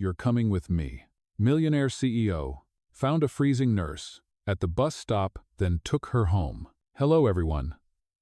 You're Coming With Me. Millionaire CEO found a freezing nurse at the bus stop, then took her home. Hello everyone.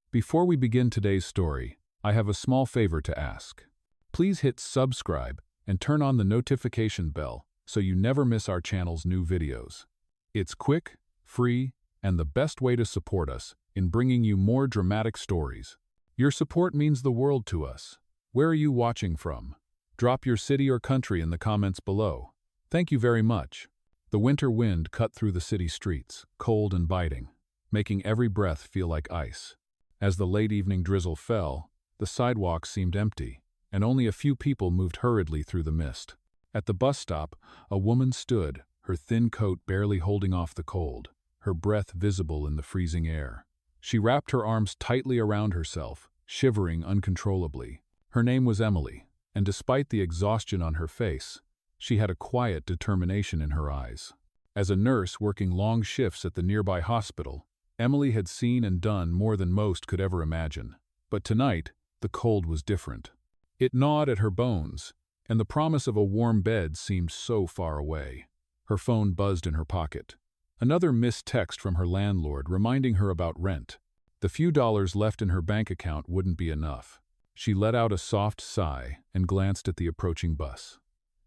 Before we begin today's story, I have a small favor to ask. Please hit subscribe and turn on the notification bell so you never miss our channel's new videos. It's quick, free, and the best way to support us in bringing you more dramatic stories. Your support means the world to us. Where are you watching from? Drop your city or country in the comments below. Thank you very much. The winter wind cut through the city streets, cold and biting, making every breath feel like ice. As the late evening drizzle fell, the sidewalks seemed empty, and only a few people moved hurriedly through the mist. At the bus stop, a woman stood, her thin coat barely holding off the cold, her breath visible in the freezing air. She wrapped her arms tightly around herself, shivering uncontrollably. Her name was Emily, and despite the exhaustion on her face, she had a quiet determination in her eyes. As a nurse working long shifts at the nearby hospital, Emily had seen and done more than most could ever imagine. But tonight, the cold was different. It gnawed at her bones, and the promise of a warm bed seemed so far away. Her phone buzzed in her pocket. Another missed text from her landlord reminding her about rent. The few dollars left in her bank account wouldn't be enough. She let out a soft sigh and glanced at the approaching bus.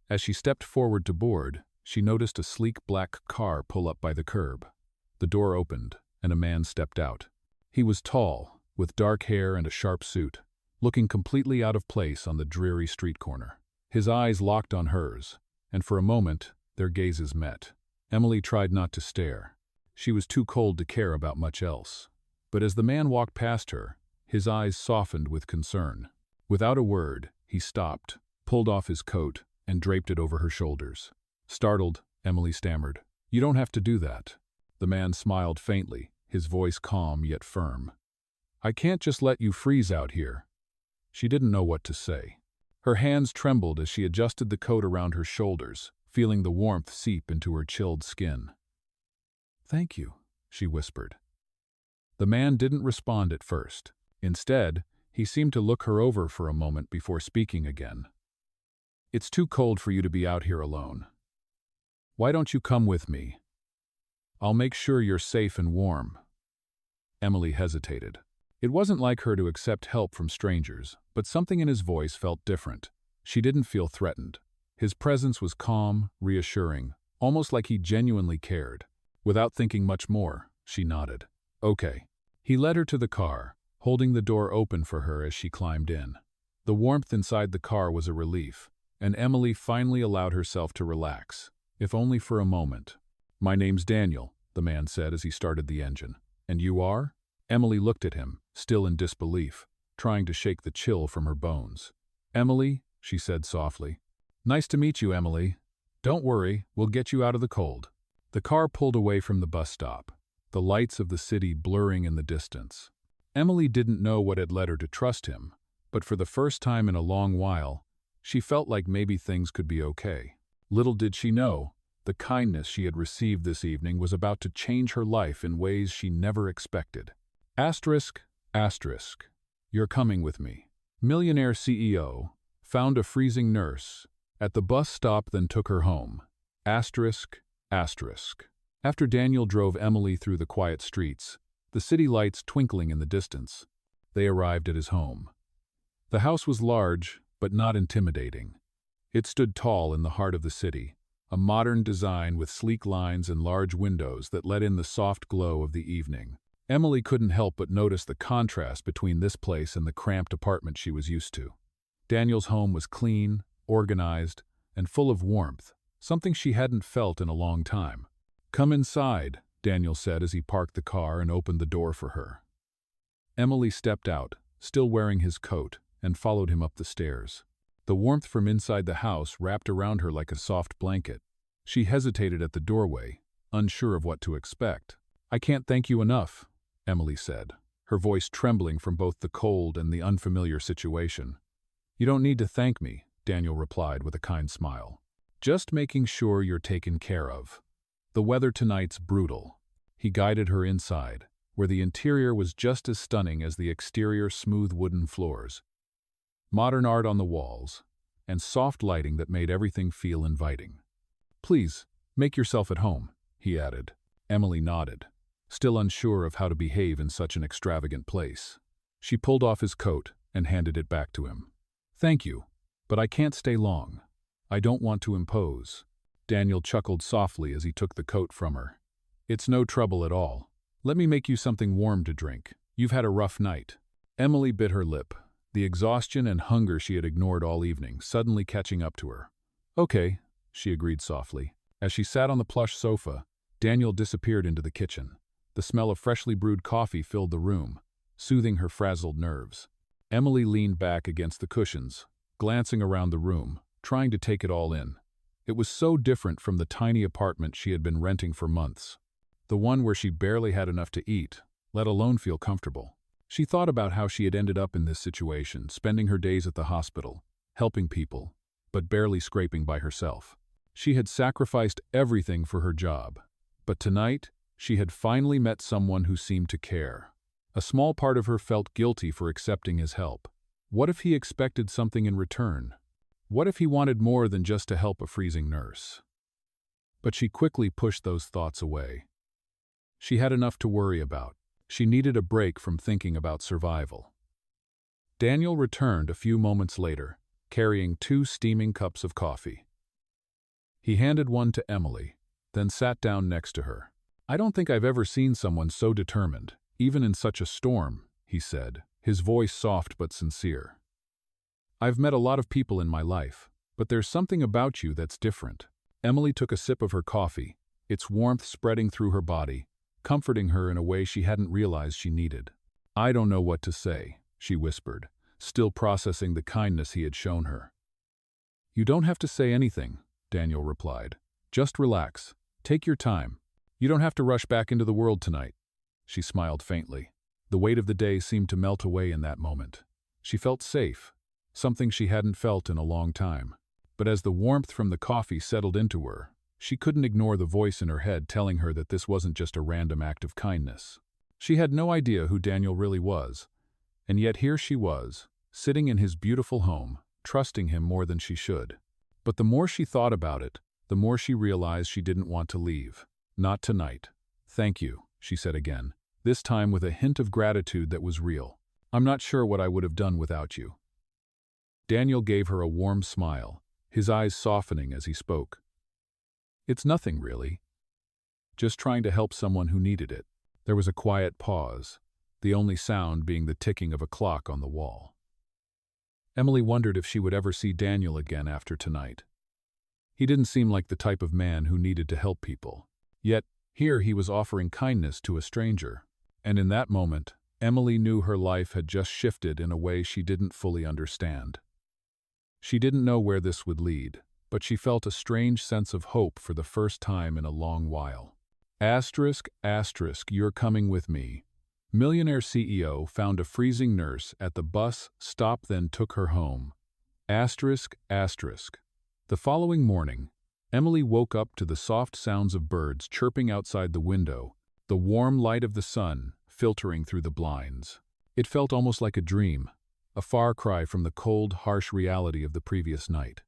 As she stepped forward to board, she noticed a sleek black car pull up by the curb. The door opened, and a man stepped out. He was tall, with dark hair and a sharp suit, looking completely out of place on the dreary street corner. His eyes locked on hers, and for a moment, their gazes met. Emily tried not to stare. She was too cold to care about much else. But as the man walked past her, his eyes softened with concern. Without a word, he stopped, pulled off his coat, and draped it over her shoulders. Startled, Emily stammered, "You don't have to do that." The man smiled faintly, his voice calm yet firm. "I can't just let you freeze out here." She didn't know what to say. Her hands trembled as she adjusted the coat around her shoulders, feeling the warmth seep into her chilled skin. "Thank you," she whispered. The man didn't respond at first. Instead, he seemed to look her over for a moment before speaking again. "It's too cold for you to be out here alone. Why don't you come with me? I'll make sure you're safe and warm." Emily hesitated. It wasn't like her to accept help from strangers, but something in his voice felt different. She didn't feel threatened. His presence was calm, reassuring, almost like he genuinely cared. Without thinking much more, she nodded. "Okay." He led her to the car, holding the door open for her as she climbed in. The warmth inside the car was a relief, and Emily finally allowed herself to relax, if only for a moment. "My name's Daniel," the man said as he started the engine. "And you are?" Emily looked at him, still in disbelief, trying to shake the chill from her bones. "Emily," she said softly. "Nice to meet you, Emily. Don't worry, we'll get you out of the cold." The car pulled away from the bus stop, the lights of the city blurring in the distance. Emily didn't know what had led her to trust him, but for the first time in a long while, she felt like maybe things could be okay. Little did she know, the kindness she had received this evening was about to change her life in ways she never expected. Asterisk, asterisk. You're Coming With Me. Millionaire CEO found a freezing nurse at the bus stop, then took her home. Asterisk, asterisk. After Daniel drove Emily through the quiet streets, the city lights twinkling in the distance, they arrived at his home. The house was large, but not intimidating. It stood tall in the heart of the city, a modern design with sleek lines and large windows that let in the soft glow of the evening. Emily couldn't help but notice the contrast between this place and the cramped apartment she was used to. Daniel's home was clean, organized, and full of warmth, something she hadn't felt in a long time. "Come inside," Daniel said as he parked the car and opened the door for her. Emily stepped out, still wearing his coat, and followed him up the stairs. The warmth from inside the house wrapped around her like a soft blanket. She hesitated at the doorway, unsure of what to expect. "I can't thank you enough," Emily said, her voice trembling from both the cold and the unfamiliar situation. "You don't need to thank me," Daniel replied with a kind smile. "Just making sure you're taken care of. The weather tonight's brutal." He guided her inside, where the interior was just as stunning as the exterior smooth wooden floors. Modern art on the walls, and soft lighting that made everything feel inviting. "Please, make yourself at home," he added. Emily nodded, still unsure of how to behave in such an extravagant place. She pulled off his coat and handed it back to him. "Thank you, but I can't stay long. I don't want to impose." Daniel chuckled softly as he took the coat from her. "It's no trouble at all. Let me make you something warm to drink. You've had a rough night." Emily bit her lip, the exhaustion and hunger she had ignored all evening suddenly catching up to her. "Okay," she agreed softly. As she sat on the plush sofa, Daniel disappeared into the kitchen. The smell of freshly brewed coffee filled the room, soothing her frazzled nerves. Emily leaned back against the cushions, glancing around the room, trying to take it all in. It was so different from the tiny apartment she had been renting for months, the one where she barely had enough to eat, let alone feel comfortable. She thought about how she had ended up in this situation, spending her days at the hospital, helping people, but barely scraping by herself. She had sacrificed everything for her job, but tonight, she had finally met someone who seemed to care. A small part of her felt guilty for accepting his help. What if he expected something in return? What if he wanted more than just to help a freezing nurse? But she quickly pushed those thoughts away. She had enough to worry about. She needed a break from thinking about survival. Daniel returned a few moments later, carrying 2 steaming cups of coffee. He handed one to Emily, then sat down next to her. "I don't think I've ever seen someone so determined, even in such a storm," he said, his voice soft but sincere. "I've met a lot of people in my life, but there's something about you that's different." Emily took a sip of her coffee, its warmth spreading through her body, comforting her in a way she hadn't realized she needed. "I don't know what to say," she whispered, still processing the kindness he had shown her. "You don't have to say anything," Daniel replied. "Just relax. Take your time. You don't have to rush back into the world tonight." She smiled faintly. The weight of the day seemed to melt away in that moment. She felt safe, something she hadn't felt in a long time. But as the warmth from the coffee settled into her, she couldn't ignore the voice in her head telling her that this wasn't just a random act of kindness. She had no idea who Daniel really was, and yet here she was, sitting in his beautiful home, trusting him more than she should. But the more she thought about it, the more she realized she didn't want to leave. "Not tonight." "Thank you," she said again, this time with a hint of gratitude that was real. "I'm not sure what I would have done without you." Daniel gave her a warm smile, his eyes softening as he spoke. "It's nothing, really. Just trying to help someone who needed it." There was a quiet pause, the only sound being the ticking of a clock on the wall. Emily wondered if she would ever see Daniel again after tonight. He didn't seem like the type of man who needed to help people. Yet, here he was offering kindness to a stranger. And in that moment, Emily knew her life had just shifted in a way she didn't fully understand. She didn't know where this would lead, but she felt a strange sense of hope for the first time in a long while. **, you're coming with me. Millionaire CEO found a freezing nurse at the bus stop, then took her home. **. The following morning, Emily woke up to the soft sounds of birds chirping outside the window, the warm light of the sun filtering through the blinds. It felt almost like a dream, a far cry from the cold, harsh reality of the previous night.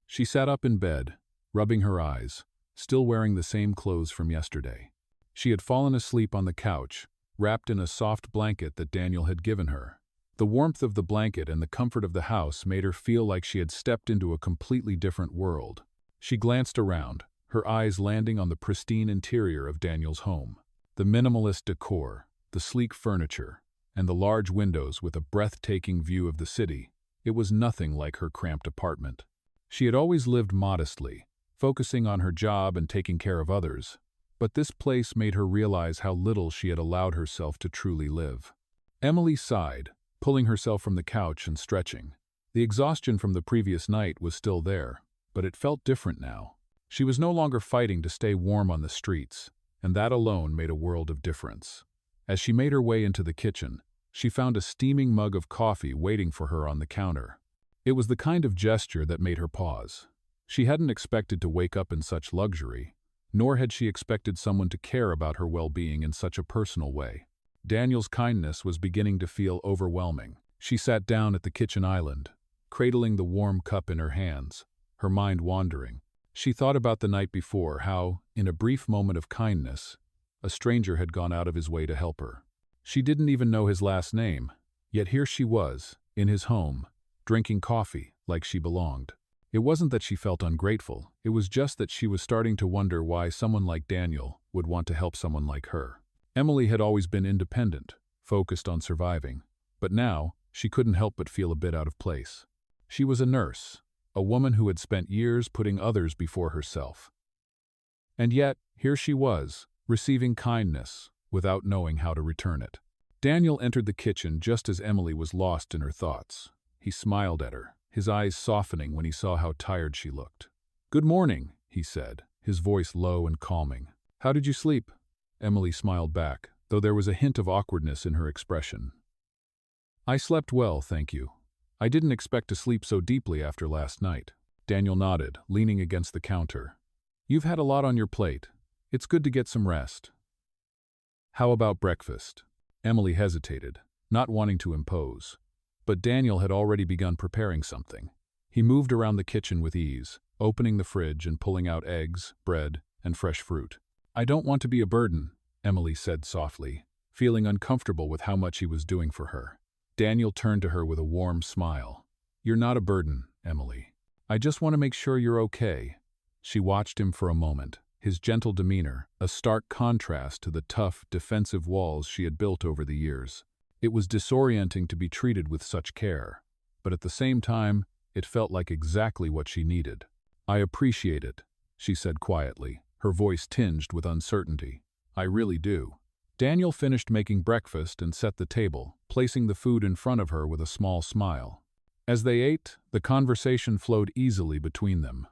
She sat up in bed, rubbing her eyes, still wearing the same clothes from yesterday. She had fallen asleep on the couch, wrapped in a soft blanket that Daniel had given her. The warmth of the blanket and the comfort of the house made her feel like she had stepped into a completely different world. She glanced around, her eyes landing on the pristine interior of Daniel's home. The minimalist decor, the sleek furniture, and the large windows with a breathtaking view of the city. It was nothing like her cramped apartment. She had always lived modestly, focusing on her job and taking care of others, but this place made her realize how little she had allowed herself to truly live. Emily sighed, pulling herself from the couch and stretching. The exhaustion from the previous night was still there, but it felt different now. She was no longer fighting to stay warm on the streets, and that alone made a world of difference. As she made her way into the kitchen, she found a steaming mug of coffee waiting for her on the counter. It was the kind of gesture that made her pause. She hadn't expected to wake up in such luxury, nor had she expected someone to care about her well-being in such a personal way. Daniel's kindness was beginning to feel overwhelming. She sat down at the kitchen island, cradling the warm cup in her hands, her mind wandering. She thought about the night before, how, in a brief moment of kindness, a stranger had gone out of his way to help her. She didn't even know his last name, yet here she was, in his home, drinking coffee like she belonged. It wasn't that she felt ungrateful, it was just that she was starting to wonder why someone like Daniel would want to help someone like her. Emily had always been independent, focused on surviving, but now she couldn't help but feel a bit out of place. She was a nurse, a woman who had spent years putting others before herself. And yet, here she was, receiving kindness, without knowing how to return it. Daniel entered the kitchen just as Emily was lost in her thoughts. He smiled at her, his eyes softening when he saw how tired she looked. "Good morning," he said, his voice low and calming. "How did you sleep?" Emily smiled back, though there was a hint of awkwardness in her expression. "I slept well, thank you. I didn't expect to sleep so deeply after last night." Daniel nodded, leaning against the counter. "You've had a lot on your plate. It's good to get some rest." "How about breakfast?" Emily hesitated, not wanting to impose. But Daniel had already begun preparing something. He moved around the kitchen with ease, opening the fridge and pulling out eggs, bread, and fresh fruit. "I don't want to be a burden," Emily said softly, feeling uncomfortable with how much he was doing for her. Daniel turned to her with a warm smile. "You're not a burden, Emily. I just want to make sure you're okay." She watched him for a moment, his gentle demeanor, a stark contrast to the tough, defensive walls she had built over the years. It was disorienting to be treated with such care, but at the same time, it felt like exactly what she needed. "I appreciate it," she said quietly, her voice tinged with uncertainty. "I really do." Daniel finished making breakfast and set the table, placing the food in front of her with a small smile. As they ate, the conversation flowed easily between them.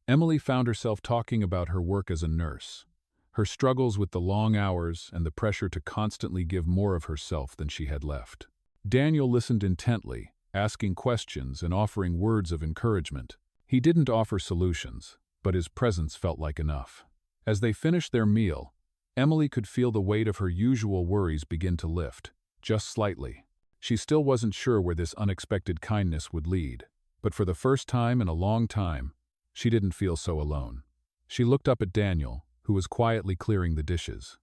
Emily found herself talking about her work as a nurse, her struggles with the long hours and the pressure to constantly give more of herself than she had left. Daniel listened intently, asking questions and offering words of encouragement. He didn't offer solutions, but his presence felt like enough. As they finished their meal, Emily could feel the weight of her usual worries begin to lift, just slightly. She still wasn't sure where this unexpected kindness would lead, but for the first time in a long time, she didn't feel so alone. She looked up at Daniel, who was quietly clearing the dishes.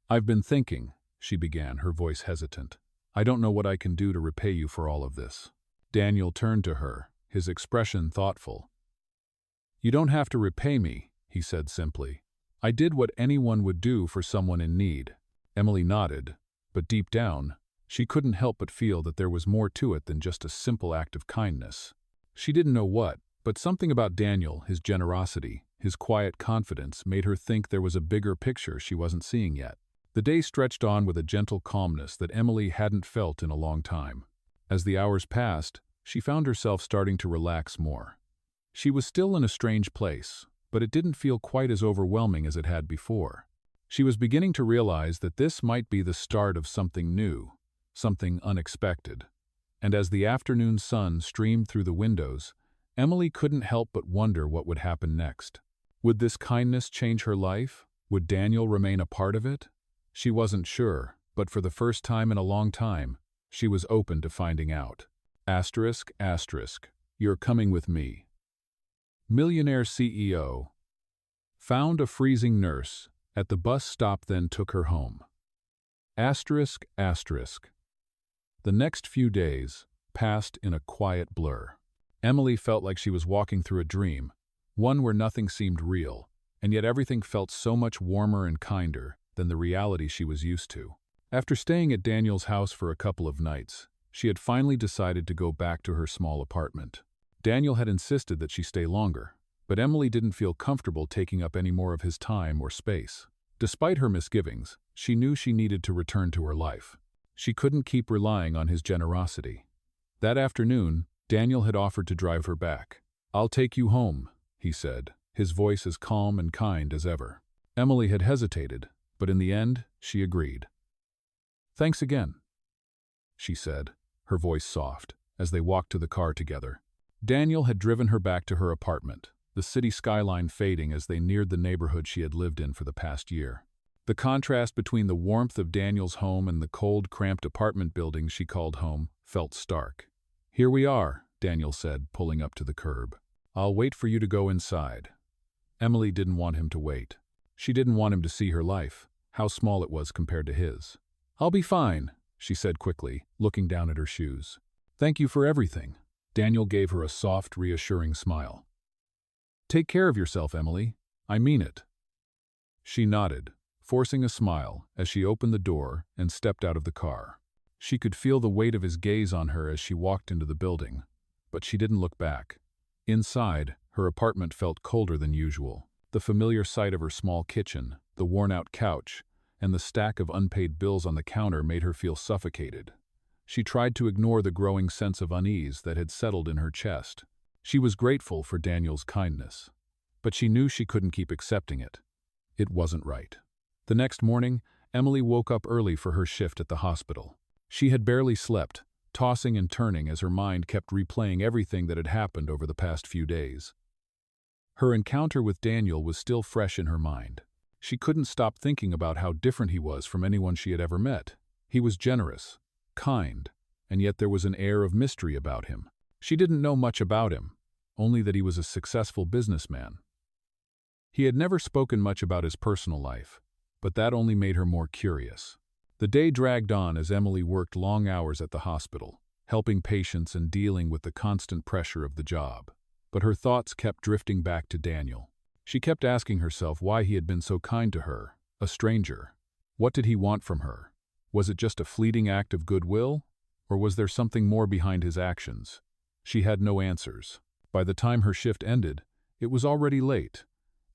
"I've been thinking," she began, her voice hesitant. "I don't know what I can do to repay you for all of this." Daniel turned to her, his expression thoughtful. "You don't have to repay me," he said simply. "I did what anyone would do for someone in need." Emily nodded, but deep down, she couldn't help but feel that there was more to it than just a simple act of kindness. She didn't know what, but something about Daniel, his generosity, his quiet confidence, made her think there was a bigger picture she wasn't seeing yet. The day stretched on with a gentle calmness that Emily hadn't felt in a long time. As the hours passed, she found herself starting to relax more. She was still in a strange place, but it didn't feel quite as overwhelming as it had before. She was beginning to realize that this might be the start of something new, something unexpected. And as the afternoon sun streamed through the windows, Emily couldn't help but wonder what would happen next. Would this kindness change her life? Would Daniel remain a part of it? She wasn't sure, but for the first time in a long time, she was open to finding out. Asterisk, asterisk, you're coming with me. Millionaire CEO found a freezing nurse at the bus stop, then took her home. Asterisk, asterisk. The next few days passed in a quiet blur. Emily felt like she was walking through a dream, one where nothing seemed real, and yet everything felt so much warmer and kinder than the reality she was used to. After staying at Daniel's house for a couple of nights, she had finally decided to go back to her small apartment. Daniel had insisted that she stay longer, but Emily didn't feel comfortable taking up any more of his time or space. Despite her misgivings, she knew she needed to return to her life. She couldn't keep relying on his generosity. That afternoon, Daniel had offered to drive her back. "I'll take you home," he said, his voice as calm and kind as ever. Emily had hesitated, but in the end, she agreed. "Thanks again," she said, her voice soft, as they walked to the car together. Daniel had driven her back to her apartment, the city skyline fading as they neared the neighborhood she had lived in for the past year. The contrast between the warmth of Daniel's home and the cold, cramped apartment building she called home felt stark. "Here we are," Daniel said, pulling up to the curb. "I'll wait for you to go inside." Emily didn't want him to wait. She didn't want him to see her life, how small it was compared to his. "I'll be fine," she said quickly, looking down at her shoes. "Thank you for everything." Daniel gave her a soft, reassuring smile. "Take care of yourself, Emily. I mean it." She nodded, forcing a smile as she opened the door and stepped out of the car. She could feel the weight of his gaze on her as she walked into the building, but she didn't look back. Inside, her apartment felt colder than usual. The familiar sight of her small kitchen, the worn-out couch, and the stack of unpaid bills on the counter made her feel suffocated. She tried to ignore the growing sense of unease that had settled in her chest. She was grateful for Daniel's kindness, but she knew she couldn't keep accepting it. It wasn't right. The next morning, Emily woke up early for her shift at the hospital. She had barely slept, tossing and turning as her mind kept replaying everything that had happened over the past few days. Her encounter with Daniel was still fresh in her mind. She couldn't stop thinking about how different he was from anyone she had ever met. He was generous, kind, and yet there was an air of mystery about him. She didn't know much about him, only that he was a successful businessman. He had never spoken much about his personal life, but that only made her more curious. The day dragged on as Emily worked long hours at the hospital, helping patients and dealing with the constant pressure of the job. But her thoughts kept drifting back to Daniel. She kept asking herself why he had been so kind to her, a stranger. What did he want from her? Was it just a fleeting act of goodwill, or was there something more behind his actions? She had no answers. By the time her shift ended, it was already late,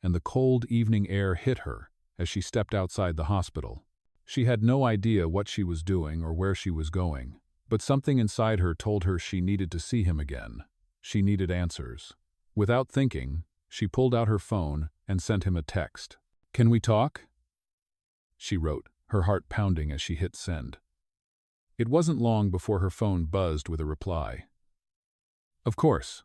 and the cold evening air hit her as she stepped outside the hospital. She had no idea what she was doing or where she was going, but something inside her told her she needed to see him again. She needed answers. Without thinking, she pulled out her phone and sent him a text. "Can we talk?" she wrote, her heart pounding as she hit send. It wasn't long before her phone buzzed with a reply. "Of course.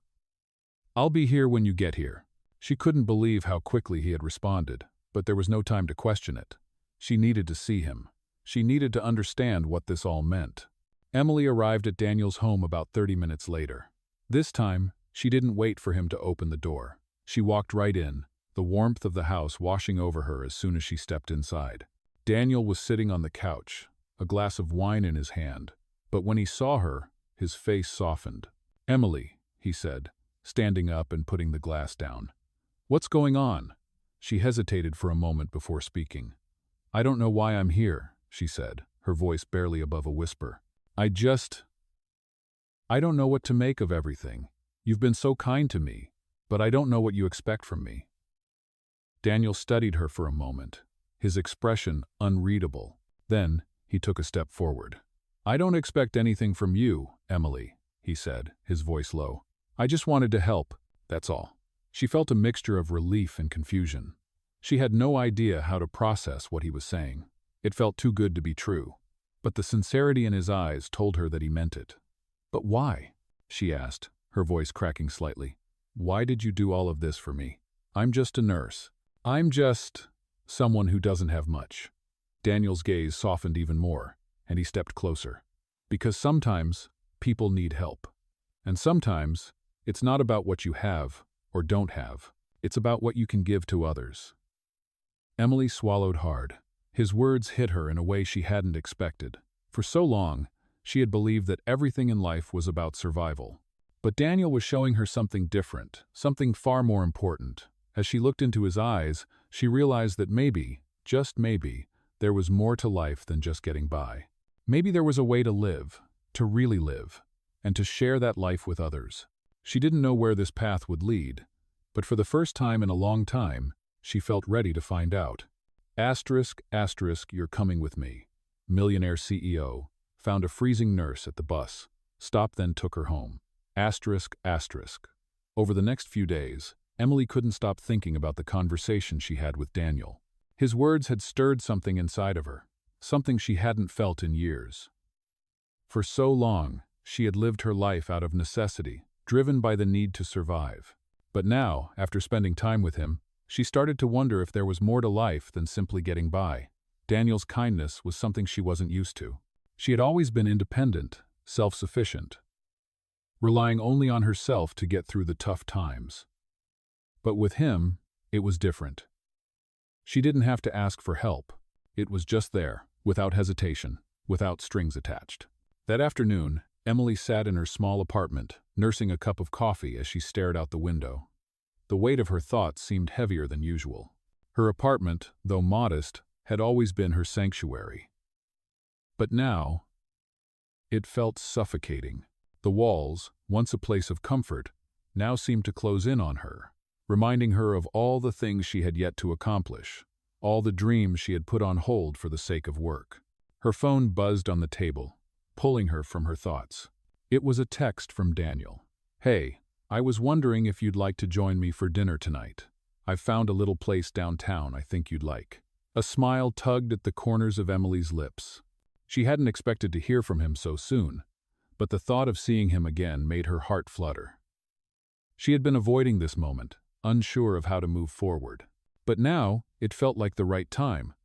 I'll be here when you get here." She couldn't believe how quickly he had responded, but there was no time to question it. She needed to see him. She needed to understand what this all meant. Emily arrived at Daniel's home about 30 minutes later. This time, she didn't wait for him to open the door. She walked right in, the warmth of the house washing over her as soon as she stepped inside. Daniel was sitting on the couch, a glass of wine in his hand, but when he saw her, his face softened. "Emily," he said, standing up and putting the glass down. "What's going on?" She hesitated for a moment before speaking. "I don't know why I'm here," she said, her voice barely above a whisper. I don't know what to make of everything. You've been so kind to me, but I don't know what you expect from me." Daniel studied her for a moment, his expression unreadable. Then, he took a step forward. "I don't expect anything from you, Emily," he said, his voice low. "I just wanted to help, that's all." She felt a mixture of relief and confusion. She had no idea how to process what he was saying. It felt too good to be true. But the sincerity in his eyes told her that he meant it. "But why?" she asked, her voice cracking slightly. "Why did you do all of this for me? I'm just a nurse. I'm just someone who doesn't have much." Daniel's gaze softened even more, and he stepped closer. "Because sometimes people need help. And sometimes it's not about what you have or don't have. It's about what you can give to others." Emily swallowed hard. His words hit her in a way she hadn't expected. For so long, she had believed that everything in life was about survival. But Daniel was showing her something different, something far more important. As she looked into his eyes, she realized that maybe, just maybe, there was more to life than just getting by. Maybe there was a way to live, to really live, and to share that life with others. She didn't know where this path would lead, but for the first time in a long time, she felt ready to find out. You're coming with me. Millionaire CEO, found a freezing nurse at the bus, stopped then took her home. Over the next few days, Emily couldn't stop thinking about the conversation she had with Daniel. His words had stirred something inside of her, something she hadn't felt in years. For so long, she had lived her life out of necessity, driven by the need to survive. But now, after spending time with him, she started to wonder if there was more to life than simply getting by. Daniel's kindness was something she wasn't used to. She had always been independent, self-sufficient. relying only on herself to get through the tough times. But with him, it was different. She didn't have to ask for help. It was just there, without hesitation, without strings attached. That afternoon, Emily sat in her small apartment, nursing a cup of coffee as she stared out the window. The weight of her thoughts seemed heavier than usual. Her apartment, though modest, had always been her sanctuary. But now, it felt suffocating. The walls, once a place of comfort, now seemed to close in on her, reminding her of all the things she had yet to accomplish, all the dreams she had put on hold for the sake of work. Her phone buzzed on the table, pulling her from her thoughts. It was a text from Daniel. "Hey, I was wondering if you'd like to join me for dinner tonight. I've found a little place downtown I think you'd like." A smile tugged at the corners of Emily's lips. She hadn't expected to hear from him so soon, but the thought of seeing him again made her heart flutter. She had been avoiding this moment, unsure of how to move forward. But now, it felt like the right time.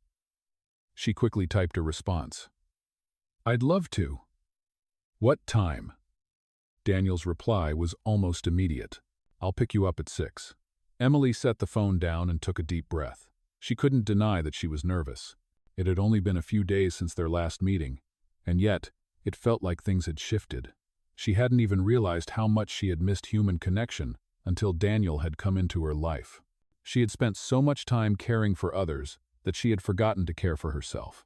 She quickly typed a response. "I'd love to." "What time?" Daniel's reply was almost immediate. "I'll pick you up at 6. Emily set the phone down and took a deep breath. She couldn't deny that she was nervous. It had only been a few days since their last meeting, and yet, it felt like things had shifted. She hadn't even realized how much she had missed human connection until Daniel had come into her life. She had spent so much time caring for others that she had forgotten to care for herself.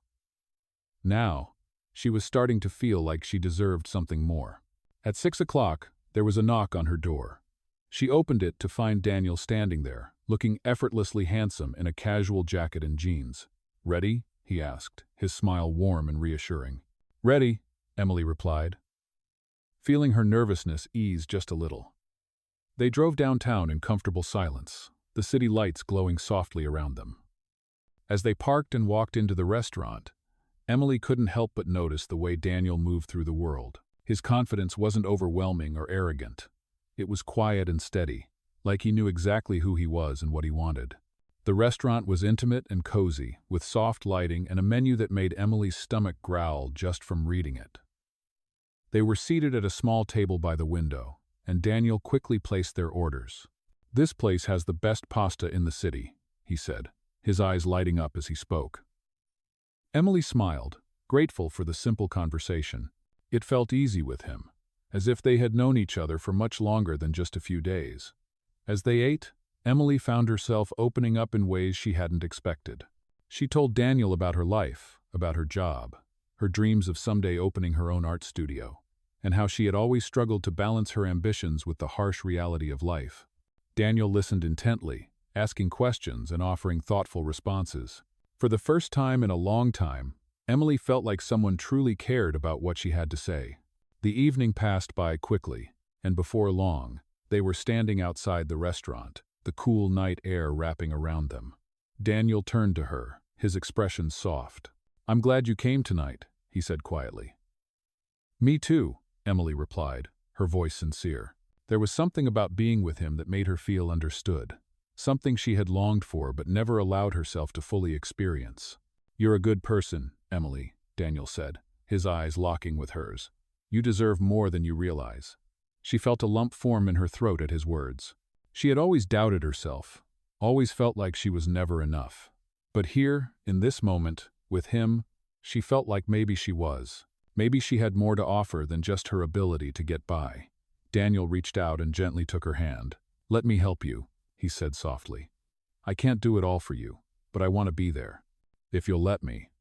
Now, she was starting to feel like she deserved something more. At 6 o'clock, there was a knock on her door. She opened it to find Daniel standing there, looking effortlessly handsome in a casual jacket and jeans. "Ready?" he asked, his smile warm and reassuring. "Ready," Emily replied, feeling her nervousness ease just a little. They drove downtown in comfortable silence, the city lights glowing softly around them. As they parked and walked into the restaurant, Emily couldn't help but notice the way Daniel moved through the world. His confidence wasn't overwhelming or arrogant. It was quiet and steady, like he knew exactly who he was and what he wanted. The restaurant was intimate and cozy, with soft lighting and a menu that made Emily's stomach growl just from reading it. They were seated at a small table by the window, and Daniel quickly placed their orders. "This place has the best pasta in the city," he said, his eyes lighting up as he spoke. Emily smiled, grateful for the simple conversation. It felt easy with him, as if they had known each other for much longer than just a few days. As they ate, Emily found herself opening up in ways she hadn't expected. She told Daniel about her life, about her job, her dreams of someday opening her own art studio, and how she had always struggled to balance her ambitions with the harsh reality of life. Daniel listened intently, asking questions and offering thoughtful responses. For the first time in a long time, Emily felt like someone truly cared about what she had to say. The evening passed by quickly, and before long, they were standing outside the restaurant, the cool night air wrapping around them. Daniel turned to her, his expression soft. "I'm glad you came tonight," he said quietly. "Me too," Emily replied, her voice sincere. There was something about being with him that made her feel understood, something she had longed for but never allowed herself to fully experience. "You're a good person, Emily," Daniel said, his eyes locking with hers. "You deserve more than you realize." She felt a lump form in her throat at his words. She had always doubted herself, always felt like she was never enough. But here, in this moment, with him, she felt like maybe she was. Maybe she had more to offer than just her ability to get by. Daniel reached out and gently took her hand. "Let me help you," he said softly. "I can't do it all for you, but I want to be there. If you'll let me."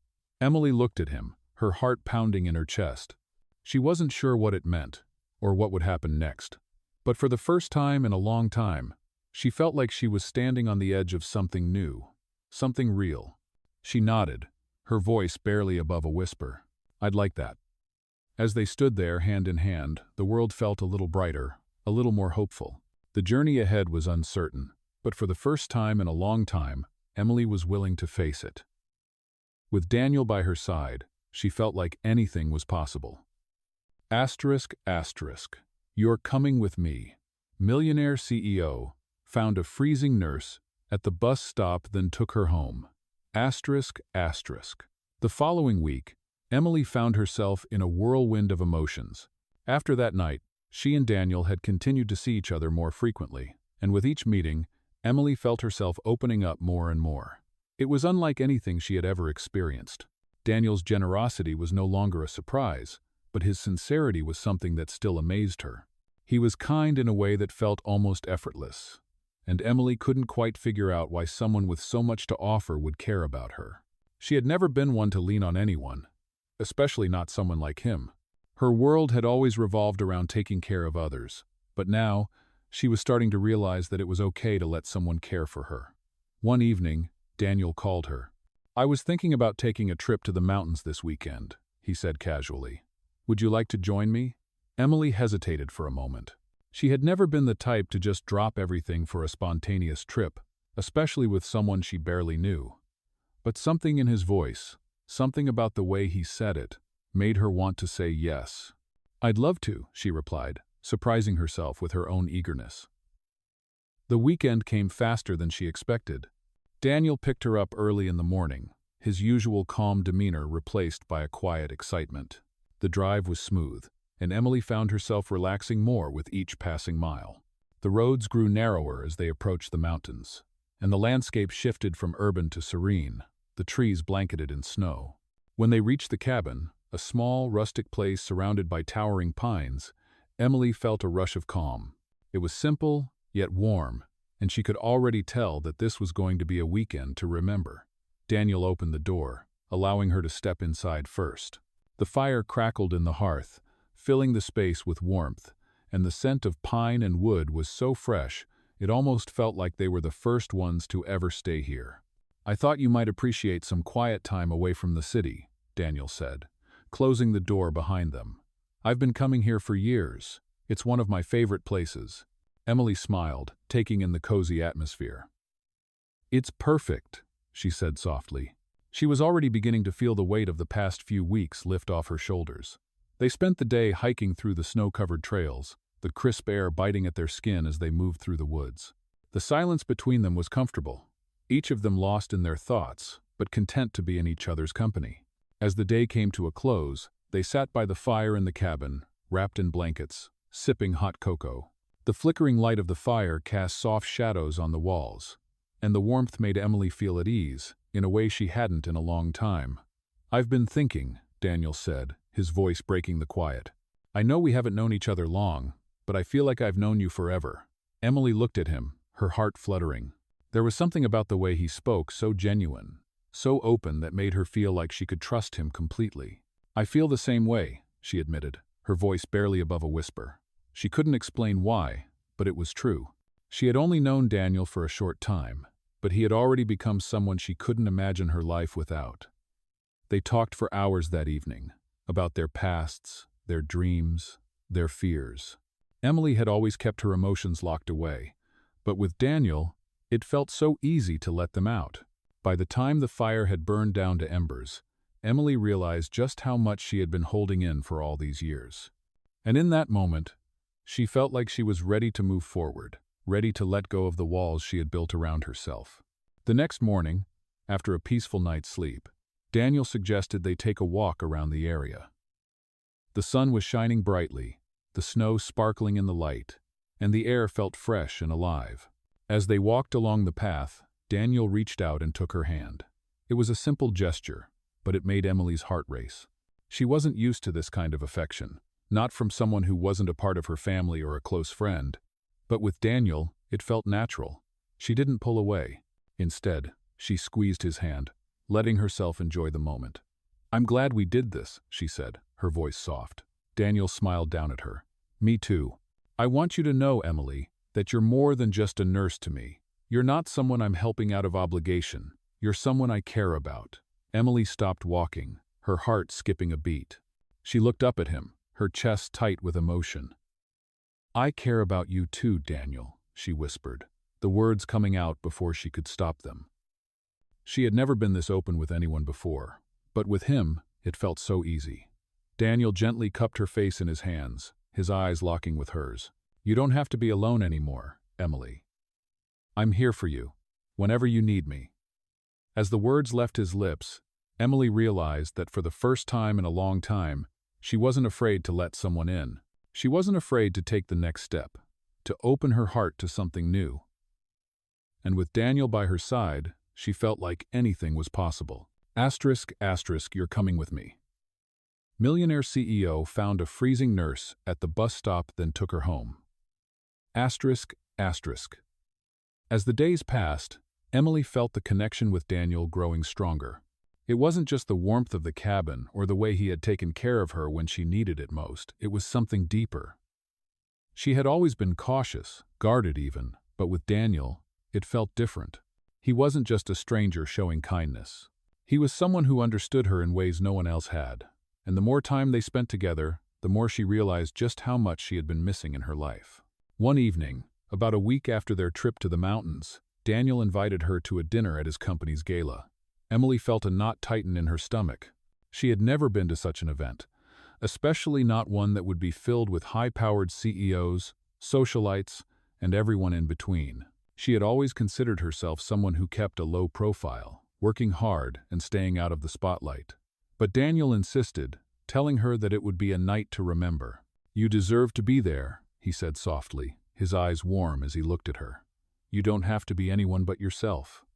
Emily looked at him, her heart pounding in her chest. She wasn't sure what it meant, or what would happen next. But for the first time in a long time, she felt like she was standing on the edge of something new, something real. She nodded, her voice barely above a whisper. "I'd like that." As they stood there hand in hand, the world felt a little brighter, a little more hopeful. The journey ahead was uncertain, but for the first time in a long time, Emily was willing to face it. With Daniel by her side, she felt like anything was possible. Asterisk, asterisk. You're coming with me. Millionaire CEO found a freezing nurse at the bus stop, then took her home. Asterisk, asterisk. The following week, Emily found herself in a whirlwind of emotions. After that night, She and Daniel had continued to see each other more frequently, and with each meeting, Emily felt herself opening up more and more. It was unlike anything she had ever experienced. Daniel's generosity was no longer a surprise, but his sincerity was something that still amazed her. He was kind in a way that felt almost effortless, and Emily couldn't quite figure out why someone with so much to offer would care about her. She had never been one to lean on anyone, especially not someone like him. Her world had always revolved around taking care of others, but now, she was starting to realize that it was okay to let someone care for her. One evening, Daniel called her. "I was thinking about taking a trip to the mountains this weekend," he said casually. "Would you like to join me?" Emily hesitated for a moment. She had never been the type to just drop everything for a spontaneous trip, especially with someone she barely knew. But something in his voice, something about the way he said it, made her want to say yes. "I'd love to," she replied, surprising herself with her own eagerness. The weekend came faster than she expected. Daniel picked her up early in the morning, his usual calm demeanor replaced by a quiet excitement. The drive was smooth, and Emily found herself relaxing more with each passing mile. The roads grew narrower as they approached the mountains, and the landscape shifted from urban to serene, the trees blanketed in snow. When they reached the cabin, a small, rustic place surrounded by towering pines, Emily felt a rush of calm. It was simple, yet warm, and she could already tell that this was going to be a weekend to remember. Daniel opened the door, allowing her to step inside first. The fire crackled in the hearth, filling the space with warmth, and the scent of pine and wood was so fresh, it almost felt like they were the first ones to ever stay here. "I thought you might appreciate some quiet time away from the city," Daniel said, closing the door behind them. "I've been coming here for years. It's one of my favorite places." Emily smiled, taking in the cozy atmosphere. "It's perfect," she said softly. She was already beginning to feel the weight of the past few weeks lift off her shoulders. They spent the day hiking through the snow-covered trails, the crisp air biting at their skin as they moved through the woods. The silence between them was comfortable, each of them lost in their thoughts, but content to be in each other's company. As the day came to a close, they sat by the fire in the cabin, wrapped in blankets, sipping hot cocoa. The flickering light of the fire cast soft shadows on the walls, and the warmth made Emily feel at ease, in a way she hadn't in a long time. "I've been thinking," Daniel said, his voice breaking the quiet. "I know we haven't known each other long, but I feel like I've known you forever." Emily looked at him, her heart fluttering. There was something about the way he spoke so genuine, so open that made her feel like she could trust him completely. "I feel the same way," she admitted, her voice barely above a whisper. She couldn't explain why, but it was true. She had only known Daniel for a short time, but he had already become someone she couldn't imagine her life without. They talked for hours that evening, about their pasts, their dreams, their fears. Emily had always kept her emotions locked away, but with Daniel, it felt so easy to let them out. By the time the fire had burned down to embers, Emily realized just how much she had been holding in for all these years. And in that moment, she felt like she was ready to move forward, ready to let go of the walls she had built around herself. The next morning, after a peaceful night's sleep, Daniel suggested they take a walk around the area. The sun was shining brightly, the snow sparkling in the light, and the air felt fresh and alive. As they walked along the path, Daniel reached out and took her hand. It was a simple gesture, but it made Emily's heart race. She wasn't used to this kind of affection, not from someone who wasn't a part of her family or a close friend. But with Daniel, it felt natural. She didn't pull away. Instead, she squeezed his hand, letting herself enjoy the moment. "I'm glad we did this," she said, her voice soft. Daniel smiled down at her. "Me too. I want you to know, Emily, that you're more than just a nurse to me. You're not someone I'm helping out of obligation. You're someone I care about." Emily stopped walking, her heart skipping a beat. She looked up at him, her chest tight with emotion. "I care about you too, Daniel," she whispered, the words coming out before she could stop them. She had never been this open with anyone before, but with him, it felt so easy. Daniel gently cupped her face in his hands, his eyes locking with hers. "You don't have to be alone anymore, Emily. I'm here for you, whenever you need me." As the words left his lips, Emily realized that for the first time in a long time, she wasn't afraid to let someone in. She wasn't afraid to take the next step, to open her heart to something new. And with Daniel by her side, she felt like anything was possible. Asterisk, asterisk, you're coming with me. Millionaire CEO found a freezing nurse at the bus stop, then took her home. Asterisk, asterisk. As the days passed, Emily felt the connection with Daniel growing stronger. It wasn't just the warmth of the cabin or the way he had taken care of her when she needed it most, it was something deeper. She had always been cautious, guarded even, but with Daniel, it felt different. He wasn't just a stranger showing kindness. He was someone who understood her in ways no one else had. And the more time they spent together, the more she realized just how much she had been missing in her life. One evening, about a week after their trip to the mountains, Daniel invited her to a dinner at his company's gala. Emily felt a knot tighten in her stomach. She had never been to such an event, especially not one that would be filled with high-powered CEOs, socialites, and everyone in between. She had always considered herself someone who kept a low profile, working hard and staying out of the spotlight. But Daniel insisted, telling her that it would be a night to remember. "You deserve to be there," he said softly, his eyes warm as he looked at her. "You don't have to be anyone but yourself."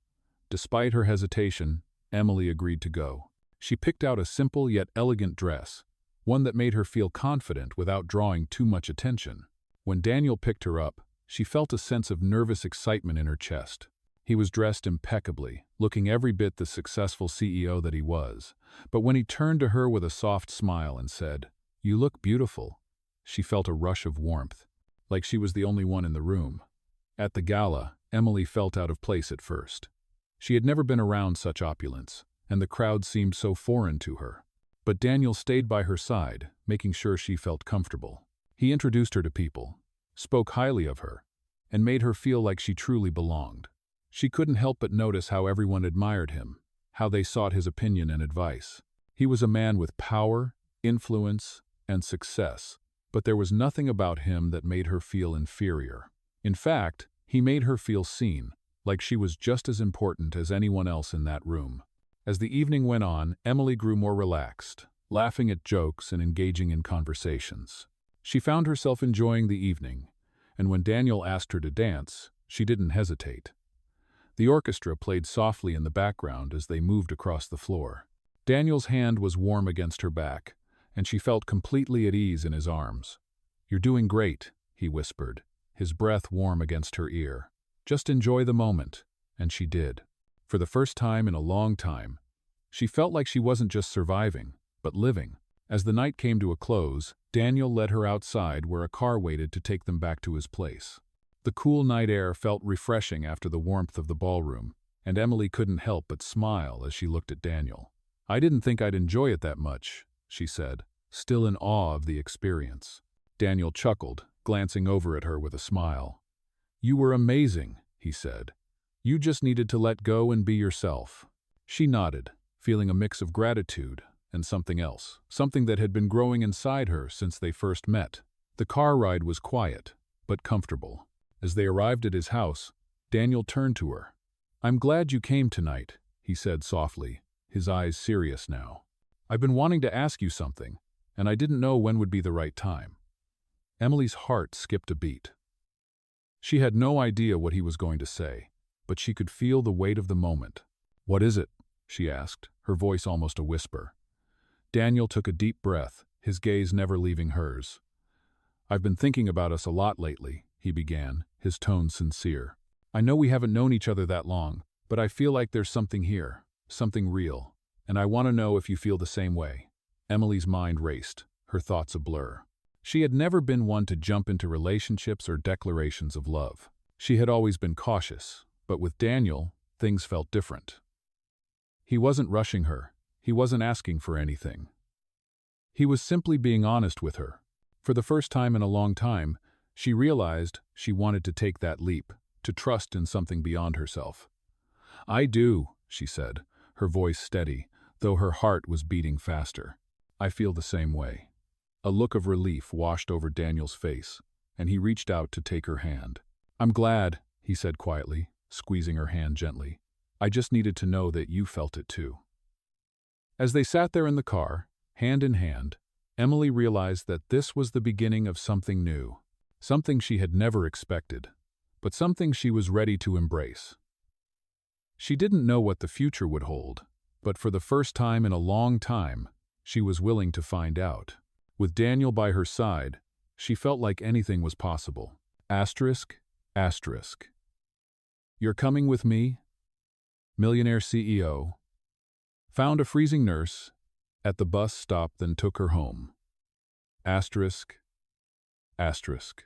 Despite her hesitation, Emily agreed to go. She picked out a simple yet elegant dress, one that made her feel confident without drawing too much attention. When Daniel picked her up, she felt a sense of nervous excitement in her chest. He was dressed impeccably, looking every bit the successful CEO that he was. But when he turned to her with a soft smile and said, "You look beautiful," she felt a rush of warmth, like she was the only one in the room. At the gala, Emily felt out of place at first. She had never been around such opulence, and the crowd seemed so foreign to her. But Daniel stayed by her side, making sure she felt comfortable. He introduced her to people, spoke highly of her, and made her feel like she truly belonged. She couldn't help but notice how everyone admired him, how they sought his opinion and advice. He was a man with power, influence, and success, but there was nothing about him that made her feel inferior. In fact, he made her feel seen, like she was just as important as anyone else in that room. As the evening went on, Emily grew more relaxed, laughing at jokes and engaging in conversations. She found herself enjoying the evening, and when Daniel asked her to dance, she didn't hesitate. The orchestra played softly in the background as they moved across the floor. Daniel's hand was warm against her back, and she felt completely at ease in his arms. "You're doing great," he whispered, his breath warm against her ear. "Just enjoy the moment," and she did. For the first time in a long time, she felt like she wasn't just surviving, but living. As the night came to a close, Daniel led her outside where a car waited to take them back to his place. The cool night air felt refreshing after the warmth of the ballroom, and Emily couldn't help but smile as she looked at Daniel. "I didn't think I'd enjoy it that much," she said, still in awe of the experience. Daniel chuckled, glancing over at her with a smile. "You were amazing," he said. "You just needed to let go and be yourself." She nodded, feeling a mix of gratitude and something else, something that had been growing inside her since they first met. The car ride was quiet, but comfortable. As they arrived at his house, Daniel turned to her. "I'm glad you came tonight," he said softly, his eyes serious now. "I've been wanting to ask you something, and I didn't know when would be the right time." Emily's heart skipped a beat. She had no idea what he was going to say, but she could feel the weight of the moment. "What is it?" she asked, her voice almost a whisper. Daniel took a deep breath, his gaze never leaving hers. "I've been thinking about us a lot lately," he began, his tone sincere. "I know we haven't known each other that long, but I feel like there's something here, something real, and I want to know if you feel the same way." Emily's mind raced, her thoughts a blur. She had never been one to jump into relationships or declarations of love. She had always been cautious, but with Daniel, things felt different. He wasn't rushing her. He wasn't asking for anything. He was simply being honest with her. For the first time in a long time, she realized she wanted to take that leap, to trust in something beyond herself. "I do," she said, her voice steady, though her heart was beating faster. "I feel the same way." A look of relief washed over Daniel's face, and he reached out to take her hand. "I'm glad," he said quietly, squeezing her hand gently. "I just needed to know that you felt it too." As they sat there in the car, hand in hand, Emily realized that this was the beginning of something new, something she had never expected, but something she was ready to embrace. She didn't know what the future would hold, but for the first time in a long time, she was willing to find out. With Daniel by her side, she felt like anything was possible. Asterisk, asterisk. You're coming with me? Millionaire CEO found a freezing nurse at the bus stop, then took her home. Asterisk, asterisk.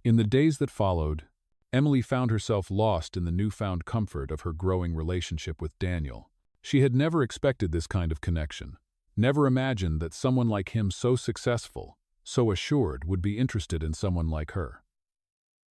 In the days that followed, Emily found herself lost in the newfound comfort of her growing relationship with Daniel. She had never expected this kind of connection, never imagined that someone like him, so successful, so assured, would be interested in someone like her.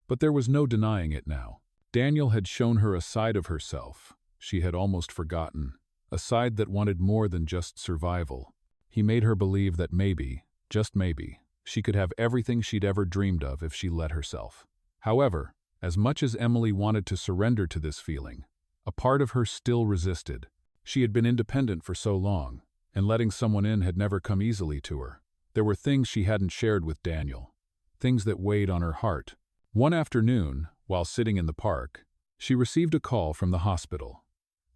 But there was no denying it now. Daniel had shown her a side of herself she had almost forgotten, a side that wanted more than just survival. He made her believe that maybe, just maybe, she could have everything she'd ever dreamed of if she let herself. However, as much as Emily wanted to surrender to this feeling, a part of her still resisted. She had been independent for so long, and letting someone in had never come easily to her. There were things she hadn't shared with Daniel, things that weighed on her heart. One afternoon, while sitting in the park, she received a call from the hospital.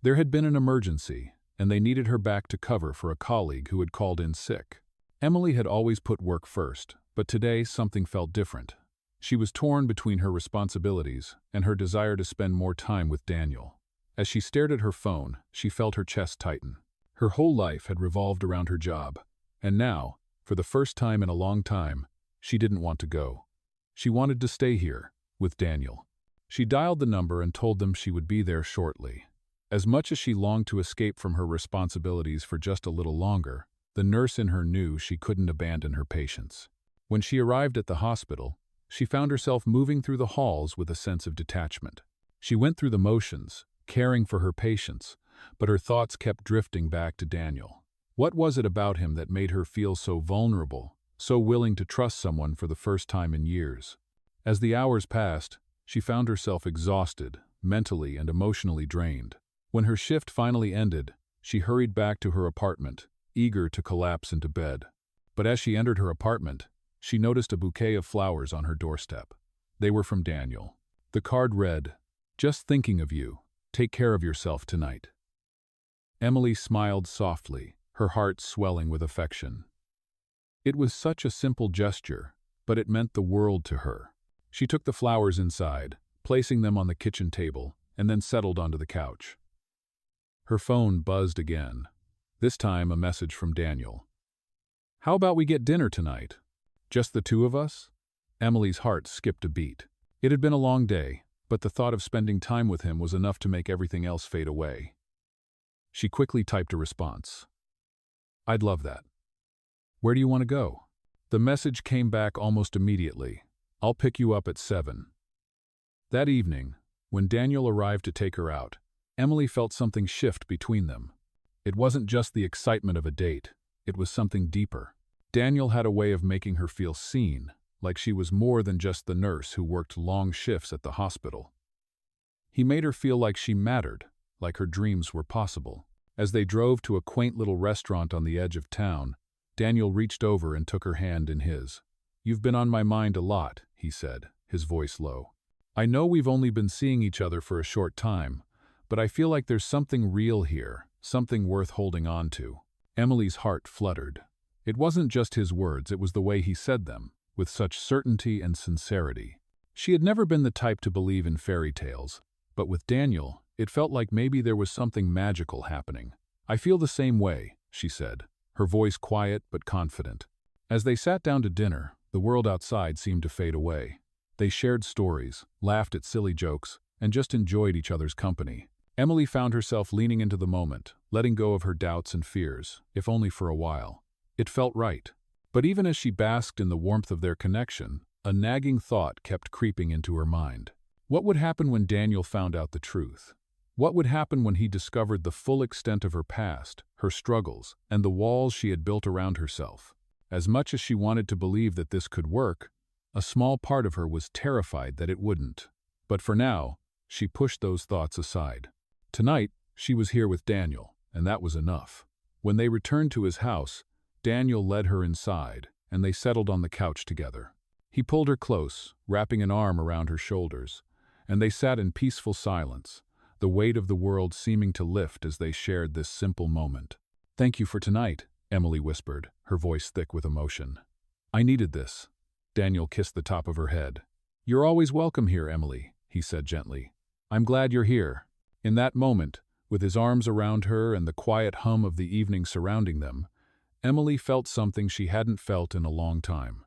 There had been an emergency, and they needed her back to cover for a colleague who had called in sick. Emily had always put work first, but today something felt different. She was torn between her responsibilities and her desire to spend more time with Daniel. As she stared at her phone, she felt her chest tighten. Her whole life had revolved around her job, and now, for the first time in a long time, she didn't want to go. She wanted to stay here, with Daniel. She dialed the number and told them she would be there shortly. As much as she longed to escape from her responsibilities for just a little longer, the nurse in her knew she couldn't abandon her patients. When she arrived at the hospital, she found herself moving through the halls with a sense of detachment. She went through the motions, caring for her patients, but her thoughts kept drifting back to Daniel. What was it about him that made her feel so vulnerable, so willing to trust someone for the first time in years? As the hours passed, she found herself exhausted, mentally and emotionally drained. When her shift finally ended, she hurried back to her apartment, eager to collapse into bed. But as she entered her apartment, she noticed a bouquet of flowers on her doorstep. They were from Daniel. The card read, "Just thinking of you. Take care of yourself tonight." Emily smiled softly, her heart swelling with affection. It was such a simple gesture, but it meant the world to her. She took the flowers inside, placing them on the kitchen table, and then settled onto the couch. Her phone buzzed again, this time a message from Daniel. "How about we get dinner tonight? Just the two of us?" Emily's heart skipped a beat. It had been a long day, but the thought of spending time with him was enough to make everything else fade away. She quickly typed a response. "I'd love that. Where do you want to go?" The message came back almost immediately. "I'll pick you up at 7. That evening, when Daniel arrived to take her out, Emily felt something shift between them. It wasn't just the excitement of a date, it was something deeper. Daniel had a way of making her feel seen, like she was more than just the nurse who worked long shifts at the hospital. He made her feel like she mattered, like her dreams were possible. As they drove to a quaint little restaurant on the edge of town, Daniel reached over and took her hand in his. "You've been on my mind a lot," he said, his voice low. "I know we've only been seeing each other for a short time, but I feel like there's something real here, something worth holding on to." Emily's heart fluttered. It wasn't just his words, it was the way he said them, with such certainty and sincerity. She had never been the type to believe in fairy tales, but with Daniel, it felt like maybe there was something magical happening. "I feel the same way," she said, her voice quiet but confident. As they sat down to dinner, the world outside seemed to fade away. They shared stories, laughed at silly jokes, and just enjoyed each other's company. Emily found herself leaning into the moment, letting go of her doubts and fears, if only for a while. It felt right. But even as she basked in the warmth of their connection, a nagging thought kept creeping into her mind. What would happen when Daniel found out the truth? What would happen when he discovered the full extent of her past, her struggles, and the walls she had built around herself? As much as she wanted to believe that this could work, a small part of her was terrified that it wouldn't. But for now, she pushed those thoughts aside. Tonight, she was here with Daniel, and that was enough. When they returned to his house, Daniel led her inside, and they settled on the couch together. He pulled her close, wrapping an arm around her shoulders, and they sat in peaceful silence, the weight of the world seeming to lift as they shared this simple moment. "Thank you for tonight," Emily whispered, her voice thick with emotion. "I needed this." Daniel kissed the top of her head. "You're always welcome here, Emily," he said gently. "I'm glad you're here." In that moment, with his arms around her and the quiet hum of the evening surrounding them, Emily felt something she hadn't felt in a long time.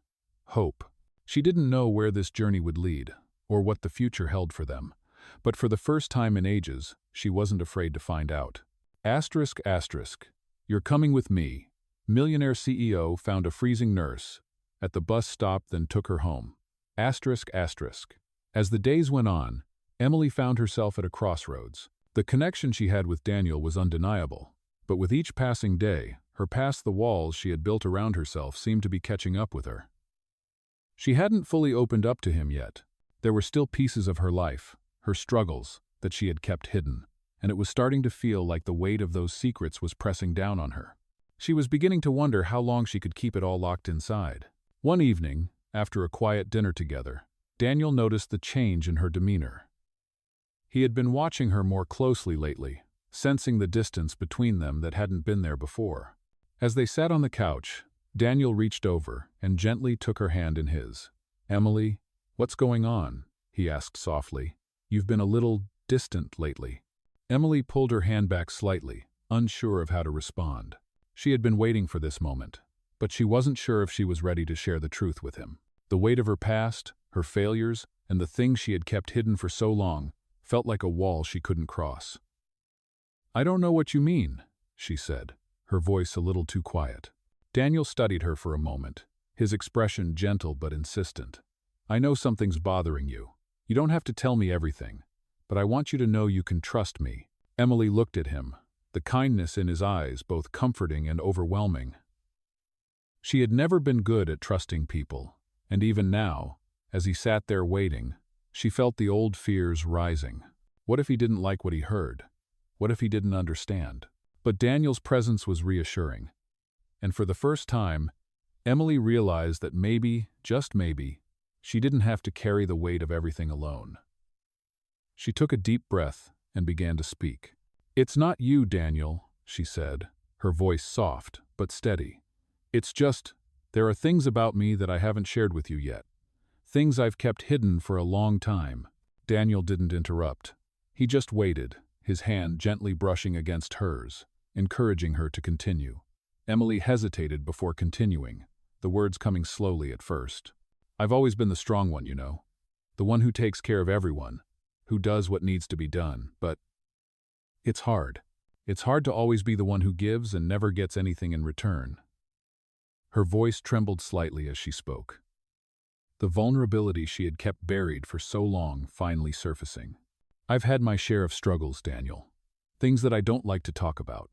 Hope. She didn't know where this journey would lead, or what the future held for them, but for the first time in ages, she wasn't afraid to find out. Asterisk, asterisk. "You're coming with me." Millionaire CEO found a freezing nurse at the bus stop, then took her home. Asterisk, asterisk. As the days went on, Emily found herself at a crossroads. The connection she had with Daniel was undeniable, but with each passing day, her past the walls she had built around herself seemed to be catching up with her. She hadn't fully opened up to him yet. There were still pieces of her life, her struggles, that she had kept hidden, and it was starting to feel like the weight of those secrets was pressing down on her. She was beginning to wonder how long she could keep it all locked inside. One evening, after a quiet dinner together, Daniel noticed the change in her demeanor. He had been watching her more closely lately, sensing the distance between them that hadn't been there before. As they sat on the couch, Daniel reached over and gently took her hand in his. "Emily, what's going on?" he asked softly. "You've been a little distant lately." Emily pulled her hand back slightly, unsure of how to respond. She had been waiting for this moment, but she wasn't sure if she was ready to share the truth with him. The weight of her past, her failures, and the things she had kept hidden for so long felt like a wall she couldn't cross. "I don't know what you mean," she said, her voice a little too quiet. Daniel studied her for a moment, his expression gentle but insistent. "I know something's bothering you. You don't have to tell me everything, but I want you to know you can trust me." Emily looked at him, the kindness in his eyes both comforting and overwhelming. She had never been good at trusting people, and even now, as he sat there waiting, she felt the old fears rising. What if he didn't like what he heard? What if he didn't understand? But Daniel's presence was reassuring. And for the first time, Emily realized that maybe, just maybe, she didn't have to carry the weight of everything alone. She took a deep breath and began to speak. "It's not you, Daniel," she said, her voice soft but steady. "It's just, there are things about me that I haven't shared with you yet. Things I've kept hidden for a long time." Daniel didn't interrupt. He just waited, his hand gently brushing against hers, encouraging her to continue. Emily hesitated before continuing, the words coming slowly at first. "I've always been the strong one, you know. The one who takes care of everyone, who does what needs to be done, but it's hard. It's hard to always be the one who gives and never gets anything in return." Her voice trembled slightly as she spoke. The vulnerability she had kept buried for so long finally surfacing. "I've had my share of struggles, Daniel. Things that I don't like to talk about.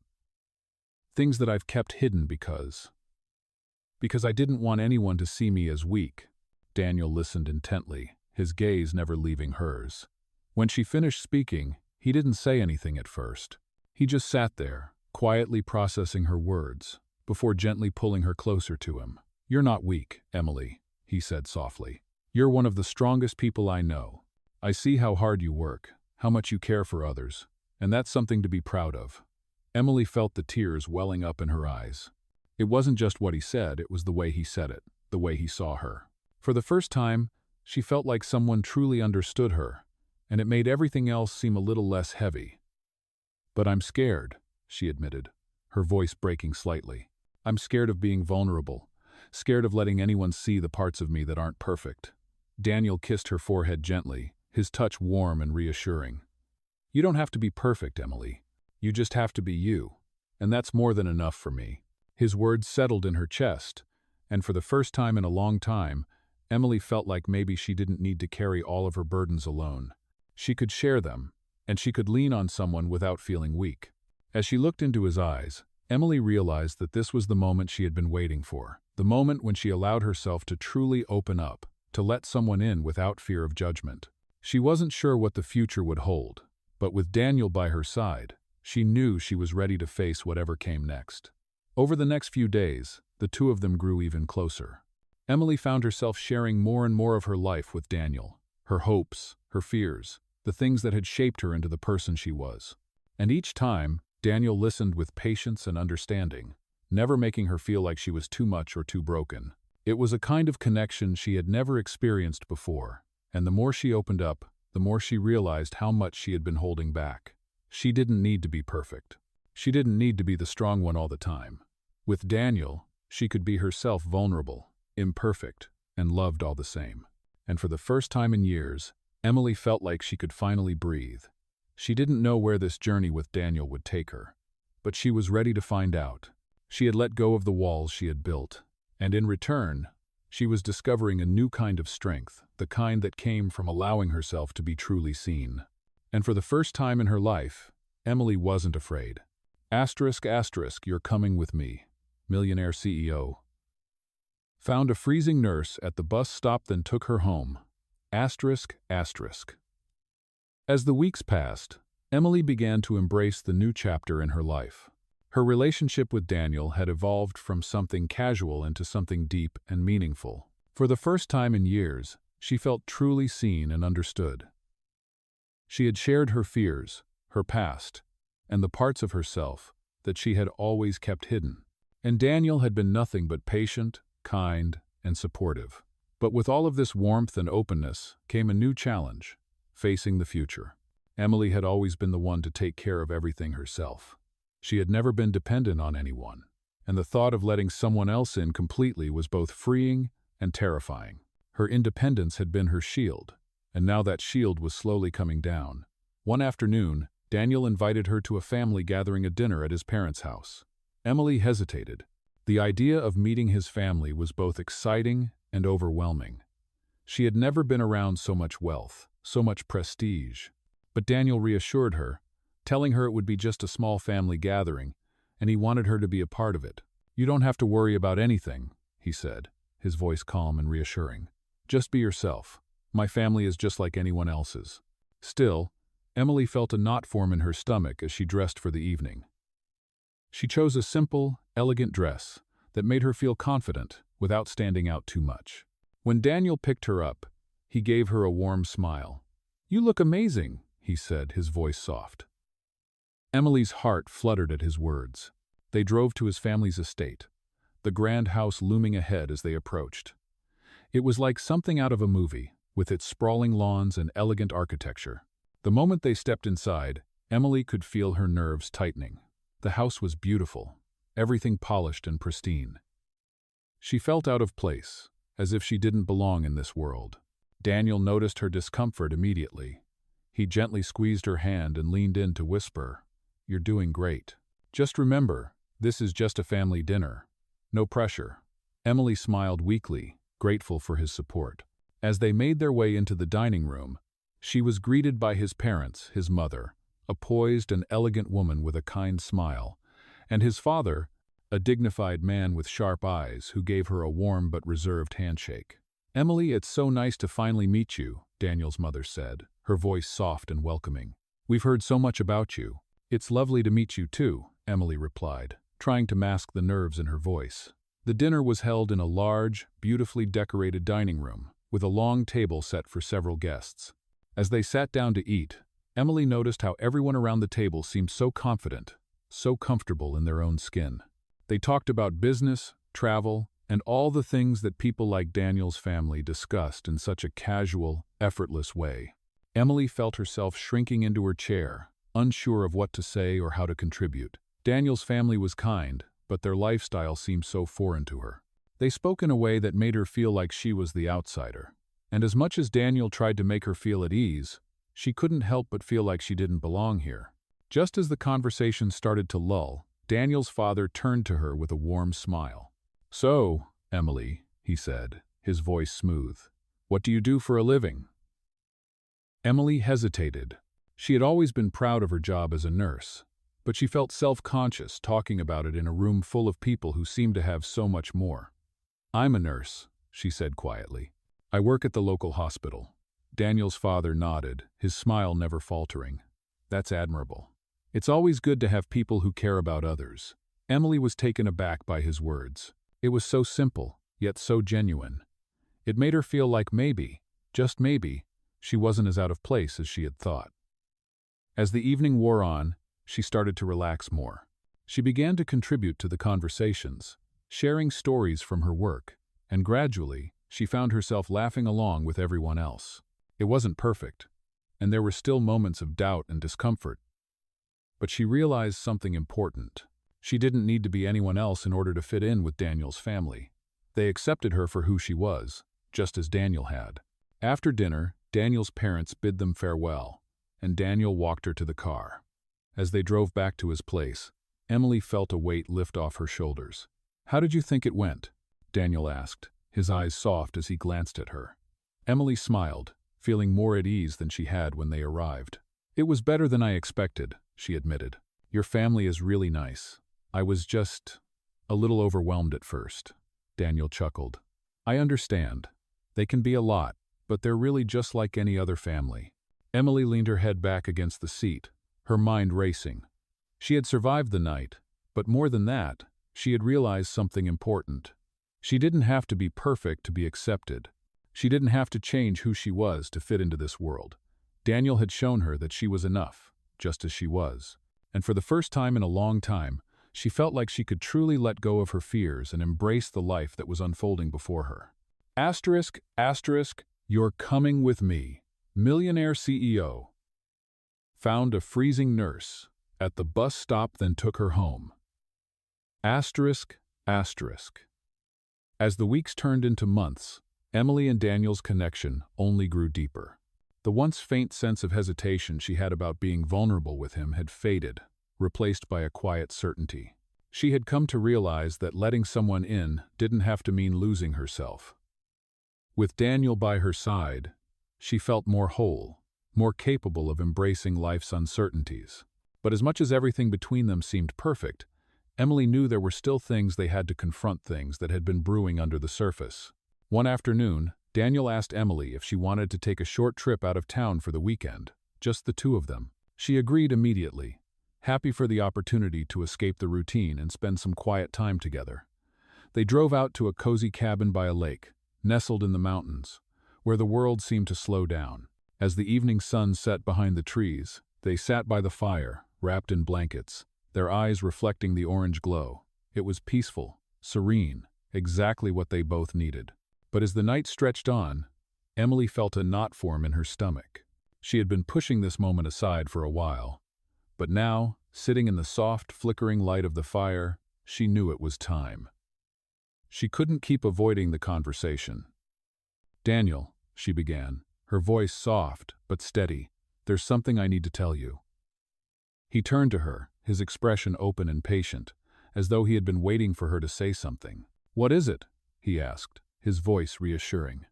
Things that I've kept hidden because I didn't want anyone to see me as weak." Daniel listened intently, his gaze never leaving hers. When she finished speaking, he didn't say anything at first. He just sat there, quietly processing her words, before gently pulling her closer to him. "You're not weak, Emily," he said softly. "You're one of the strongest people I know. I see how hard you work, how much you care for others, and that's something to be proud of." Emily felt the tears welling up in her eyes. It wasn't just what he said, it was the way he said it, the way he saw her. For the first time, she felt like someone truly understood her, and it made everything else seem a little less heavy. "But I'm scared," she admitted, her voice breaking slightly. "I'm scared of being vulnerable, scared of letting anyone see the parts of me that aren't perfect." Daniel kissed her forehead gently, his touch warm and reassuring. "You don't have to be perfect, Emily. You just have to be you, and that's more than enough for me." His words settled in her chest, and for the first time in a long time, Emily felt like maybe she didn't need to carry all of her burdens alone. She could share them, and she could lean on someone without feeling weak. As she looked into his eyes, Emily realized that this was the moment she had been waiting for, the moment when she allowed herself to truly open up, to let someone in without fear of judgment. She wasn't sure what the future would hold, but with Daniel by her side, she knew she was ready to face whatever came next. Over the next few days, the two of them grew even closer. Emily found herself sharing more and more of her life with Daniel, her hopes, her fears, the things that had shaped her into the person she was. And each time, Daniel listened with patience and understanding, never making her feel like she was too much or too broken. It was a kind of connection she had never experienced before, and the more she opened up, the more she realized how much she had been holding back. She didn't need to be perfect. She didn't need to be the strong one all the time. With Daniel, she could be herself, vulnerable, imperfect, and loved all the same. And for the first time in years, Emily felt like she could finally breathe. She didn't know where this journey with Daniel would take her, but she was ready to find out. She had let go of the walls she had built, and in return, she was discovering a new kind of strength, the kind that came from allowing herself to be truly seen. And for the first time in her life, Emily wasn't afraid. You're coming with me. Millionaire CEO found a freezing nurse at the bus stop, then took her home. As the weeks passed, Emily began to embrace the new chapter in her life. Her relationship with Daniel had evolved from something casual into something deep and meaningful. For the first time in years, she felt truly seen and understood. She had shared her fears, her past, and the parts of herself that she had always kept hidden. And Daniel had been nothing but patient, kind, and supportive. But with all of this warmth and openness came a new challenge, facing the future. Emily had always been the one to take care of everything herself. She had never been dependent on anyone, and the thought of letting someone else in completely was both freeing and terrifying. Her independence had been her shield, and now that shield was slowly coming down. One afternoon, Daniel invited her to a family gathering, a dinner at his parents' house. Emily hesitated. The idea of meeting his family was both exciting and overwhelming. She had never been around so much wealth, so much prestige. But Daniel reassured her, telling her it would be just a small family gathering, and he wanted her to be a part of it. "You don't have to worry about anything," he said, his voice calm and reassuring. "Just be yourself. My family is just like anyone else's." Still, Emily felt a knot form in her stomach as she dressed for the evening. She chose a simple, elegant dress that made her feel confident without standing out too much. When Daniel picked her up, he gave her a warm smile. "You look amazing," he said, his voice soft. Emily's heart fluttered at his words. They drove to his family's estate, the grand house looming ahead as they approached. It was like something out of a movie, with its sprawling lawns and elegant architecture. The moment they stepped inside, Emily could feel her nerves tightening. The house was beautiful, everything polished and pristine. She felt out of place, as if she didn't belong in this world. Daniel noticed her discomfort immediately. He gently squeezed her hand and leaned in to whisper, "You're doing great. Just remember, this is just a family dinner. No pressure." Emily smiled weakly, grateful for his support. As they made their way into the dining room, she was greeted by his parents, his mother, a poised and elegant woman with a kind smile, and his father, a dignified man with sharp eyes who gave her a warm but reserved handshake. "Emily, it's so nice to finally meet you," Daniel's mother said, her voice soft and welcoming. "We've heard so much about you." "It's lovely to meet you too," Emily replied, trying to mask the nerves in her voice. The dinner was held in a large, beautifully decorated dining room, with a long table set for several guests. As they sat down to eat, Emily noticed how everyone around the table seemed so confident, so comfortable in their own skin. They talked about business, travel, and all the things that people like Daniel's family discussed in such a casual, effortless way. Emily felt herself shrinking into her chair, unsure of what to say or how to contribute. Daniel's family was kind, but their lifestyle seemed so foreign to her. They spoke in a way that made her feel like she was the outsider. And as much as Daniel tried to make her feel at ease, she couldn't help but feel like she didn't belong here. Just as the conversation started to lull, Daniel's father turned to her with a warm smile. "So, Emily," he said, his voice smooth, "what do you do for a living?" Emily hesitated. She had always been proud of her job as a nurse, but she felt self-conscious talking about it in a room full of people who seemed to have so much more. "I'm a nurse," she said quietly. "I work at the local hospital." Daniel's father nodded, his smile never faltering. "That's admirable. It's always good to have people who care about others." Emily was taken aback by his words. It was so simple, yet so genuine. It made her feel like maybe, just maybe, she wasn't as out of place as she had thought. As the evening wore on, she started to relax more. She began to contribute to the conversations, sharing stories from her work, and gradually, she found herself laughing along with everyone else. It wasn't perfect, and there were still moments of doubt and discomfort. But she realized something important. She didn't need to be anyone else in order to fit in with Daniel's family. They accepted her for who she was, just as Daniel had. After dinner, Daniel's parents bid them farewell, and Daniel walked her to the car. As they drove back to his place, Emily felt a weight lift off her shoulders. "How did you think it went?" Daniel asked, his eyes soft as he glanced at her. Emily smiled, feeling more at ease than she had when they arrived. "It was better than I expected," she admitted. "Your family is really nice. I was just a little overwhelmed at first." Daniel chuckled. "I understand. They can be a lot, but they're really just like any other family." Emily leaned her head back against the seat, her mind racing. She had survived the night, but more than that, she had realized something important. She didn't have to be perfect to be accepted. She didn't have to change who she was to fit into this world. Daniel had shown her that she was enough, just as she was. And for the first time in a long time, she felt like she could truly let go of her fears and embrace the life that was unfolding before her. Asterisk, asterisk, you're coming with me. Millionaire CEO. Found a freezing nurse at the bus stop, then took her home. Asterisk, asterisk. As the weeks turned into months, Emily and Daniel's connection only grew deeper. The once faint sense of hesitation she had about being vulnerable with him had faded, replaced by a quiet certainty. She had come to realize that letting someone in didn't have to mean losing herself. With Daniel by her side, she felt more whole, more capable of embracing life's uncertainties. But as much as everything between them seemed perfect, Emily knew there were still things they had to confront, things that had been brewing under the surface. One afternoon, Daniel asked Emily if she wanted to take a short trip out of town for the weekend, just the two of them. She agreed immediately, happy for the opportunity to escape the routine and spend some quiet time together. They drove out to a cozy cabin by a lake, nestled in the mountains, where the world seemed to slow down. As the evening sun set behind the trees, they sat by the fire, wrapped in blankets, their eyes reflecting the orange glow. It was peaceful, serene, exactly what they both needed. But as the night stretched on, Emily felt a knot form in her stomach. She had been pushing this moment aside for a while, but now, sitting in the soft, flickering light of the fire, she knew it was time. She couldn't keep avoiding the conversation. "Daniel," she began, her voice soft but steady, "there's something I need to tell you." He turned to her, his expression open and patient, as though he had been waiting for her to say something. "What is it?" he asked, his voice reassuring.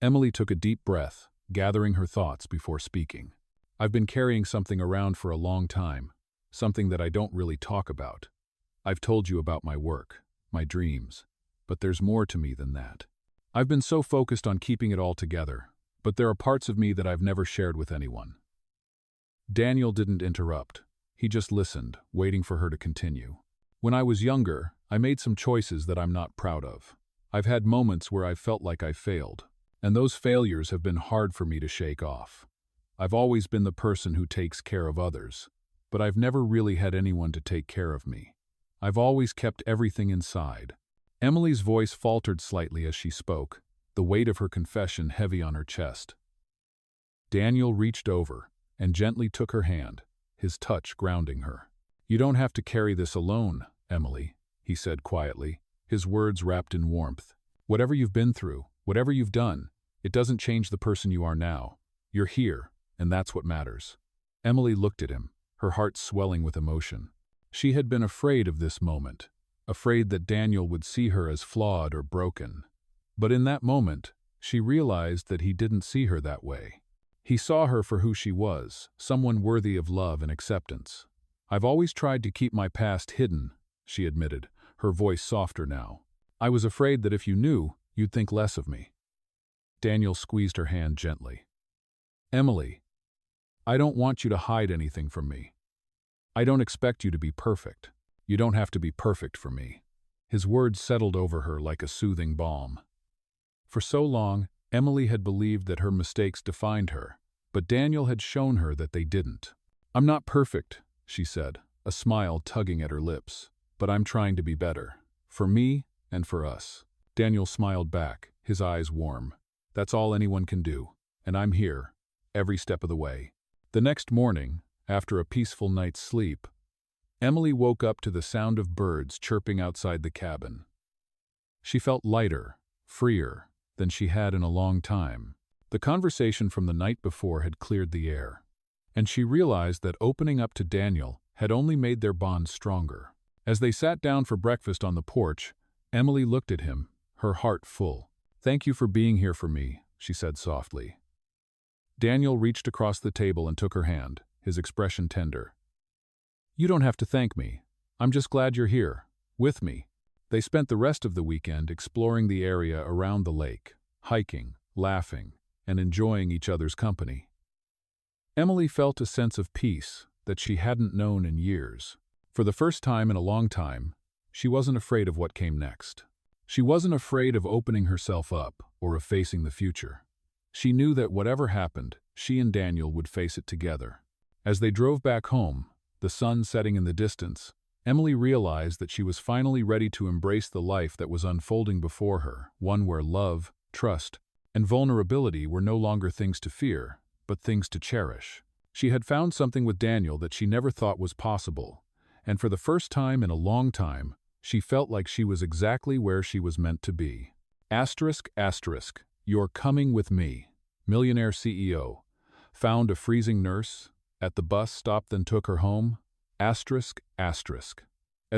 Emily took a deep breath, gathering her thoughts before speaking. "I've been carrying something around for a long time, something that I don't really talk about. I've told you about my work, my dreams, but there's more to me than that. I've been so focused on keeping it all together, but there are parts of me that I've never shared with anyone." Daniel didn't interrupt. He just listened, waiting for her to continue. "When I was younger, I made some choices that I'm not proud of. I've had moments where I've felt like I failed, and those failures have been hard for me to shake off. I've always been the person who takes care of others, but I've never really had anyone to take care of me. I've always kept everything inside." Emily's voice faltered slightly as she spoke, the weight of her confession heavy on her chest. Daniel reached over and gently took her hand, his touch grounding her. "You don't have to carry this alone, Emily," he said quietly, his words wrapped in warmth. "Whatever you've been through, whatever you've done, it doesn't change the person you are now. You're here, and that's what matters." Emily looked at him, her heart swelling with emotion. She had been afraid of this moment, afraid that Daniel would see her as flawed or broken. But in that moment, she realized that he didn't see her that way. He saw her for who she was, someone worthy of love and acceptance. "I've always tried to keep my past hidden," she admitted, her voice softer now. "I was afraid that if you knew, you'd think less of me." Daniel squeezed her hand gently. "Emily, I don't want you to hide anything from me. I don't expect you to be perfect. You don't have to be perfect for me." His words settled over her like a soothing balm. For so long, Emily had believed that her mistakes defined her, but Daniel had shown her that they didn't. "I'm not perfect," she said, a smile tugging at her lips, "but I'm trying to be better. For me and for us." Daniel smiled back, his eyes warm. "That's all anyone can do, and I'm here, every step of the way." The next morning, after a peaceful night's sleep, Emily woke up to the sound of birds chirping outside the cabin. She felt lighter, freer, than she had in a long time. The conversation from the night before had cleared the air, and she realized that opening up to Daniel had only made their bond stronger. As they sat down for breakfast on the porch, Emily looked at him, her heart full. "Thank you for being here for me," she said softly. Daniel reached across the table and took her hand, his expression tender. "You don't have to thank me. I'm just glad you're here, with me." They spent the rest of the weekend exploring the area around the lake, hiking, laughing, and enjoying each other's company. Emily felt a sense of peace that she hadn't known in years. For the first time in a long time, she wasn't afraid of what came next. She wasn't afraid of opening herself up or of facing the future. She knew that whatever happened, she and Daniel would face it together. As they drove back home, the sun setting in the distance, Emily realized that she was finally ready to embrace the life that was unfolding before her, one where love, trust, and vulnerability were no longer things to fear, but things to cherish. She had found something with Daniel that she never thought was possible, and for the first time in a long time, she felt like she was exactly where she was meant to be. **, you're coming with me. Millionaire CEO. Found a freezing nurse at the bus stop, then took her home. As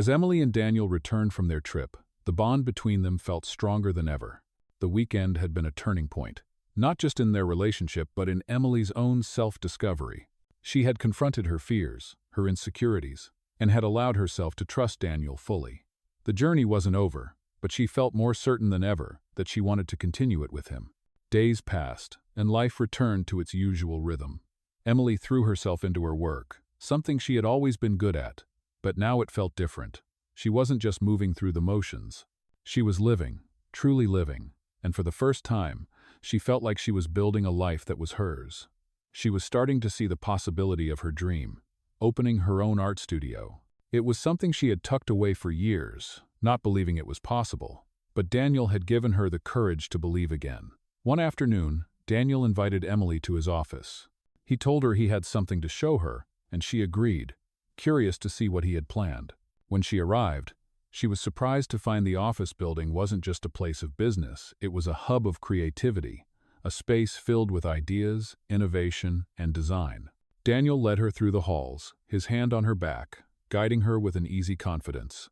Emily and Daniel returned from their trip, the bond between them felt stronger than ever. The weekend had been a turning point, not just in their relationship but in Emily's own self-discovery. She had confronted her fears, her insecurities, and had allowed herself to trust Daniel fully. The journey wasn't over, but she felt more certain than ever that she wanted to continue it with him. Days passed, and life returned to its usual rhythm. Emily threw herself into her work, something she had always been good at, but now it felt different. She wasn't just moving through the motions. She was living, truly living, and for the first time, she felt like she was building a life that was hers. She was starting to see the possibility of her dream, opening her own art studio. It was something she had tucked away for years, not believing it was possible, but Daniel had given her the courage to believe again. One afternoon, Daniel invited Emily to his office. He told her he had something to show her, and she agreed, curious to see what he had planned. When she arrived, she was surprised to find the office building wasn't just a place of business, it was a hub of creativity, a space filled with ideas, innovation, and design. Daniel led her through the halls, his hand on her back, guiding her with an easy confidence.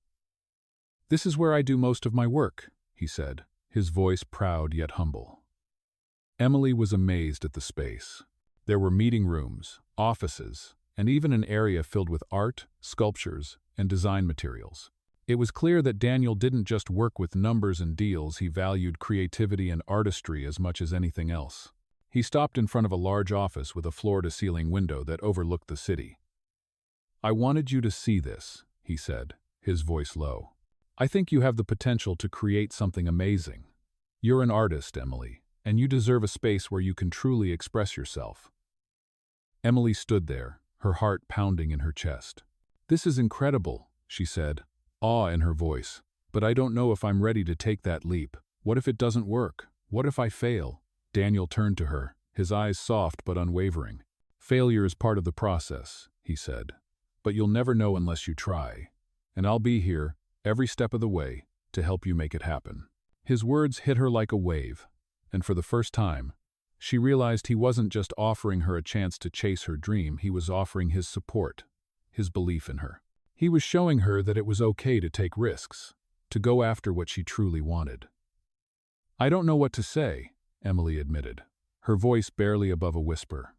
"This is where I do most of my work," he said, his voice proud yet humble. Emily was amazed at the space. There were meeting rooms, offices, and even an area filled with art, sculptures, and design materials. It was clear that Daniel didn't just work with numbers and deals, he valued creativity and artistry as much as anything else. He stopped in front of a large office with a floor-to-ceiling window that overlooked the city. "I wanted you to see this," he said, his voice low. "I think you have the potential to create something amazing. You're an artist, Emily, and you deserve a space where you can truly express yourself." Emily stood there, her heart pounding in her chest. "This is incredible," she said, awe in her voice. "But I don't know if I'm ready to take that leap. What if it doesn't work? What if I fail?" Daniel turned to her, his eyes soft but unwavering. "Failure is part of the process," he said. "But you'll never know unless you try. And I'll be here, every step of the way, to help you make it happen." His words hit her like a wave, and for the first time, she realized he wasn't just offering her a chance to chase her dream, he was offering his support, his belief in her. He was showing her that it was okay to take risks, to go after what she truly wanted. "I don't know what to say," Emily admitted, her voice barely above a whisper.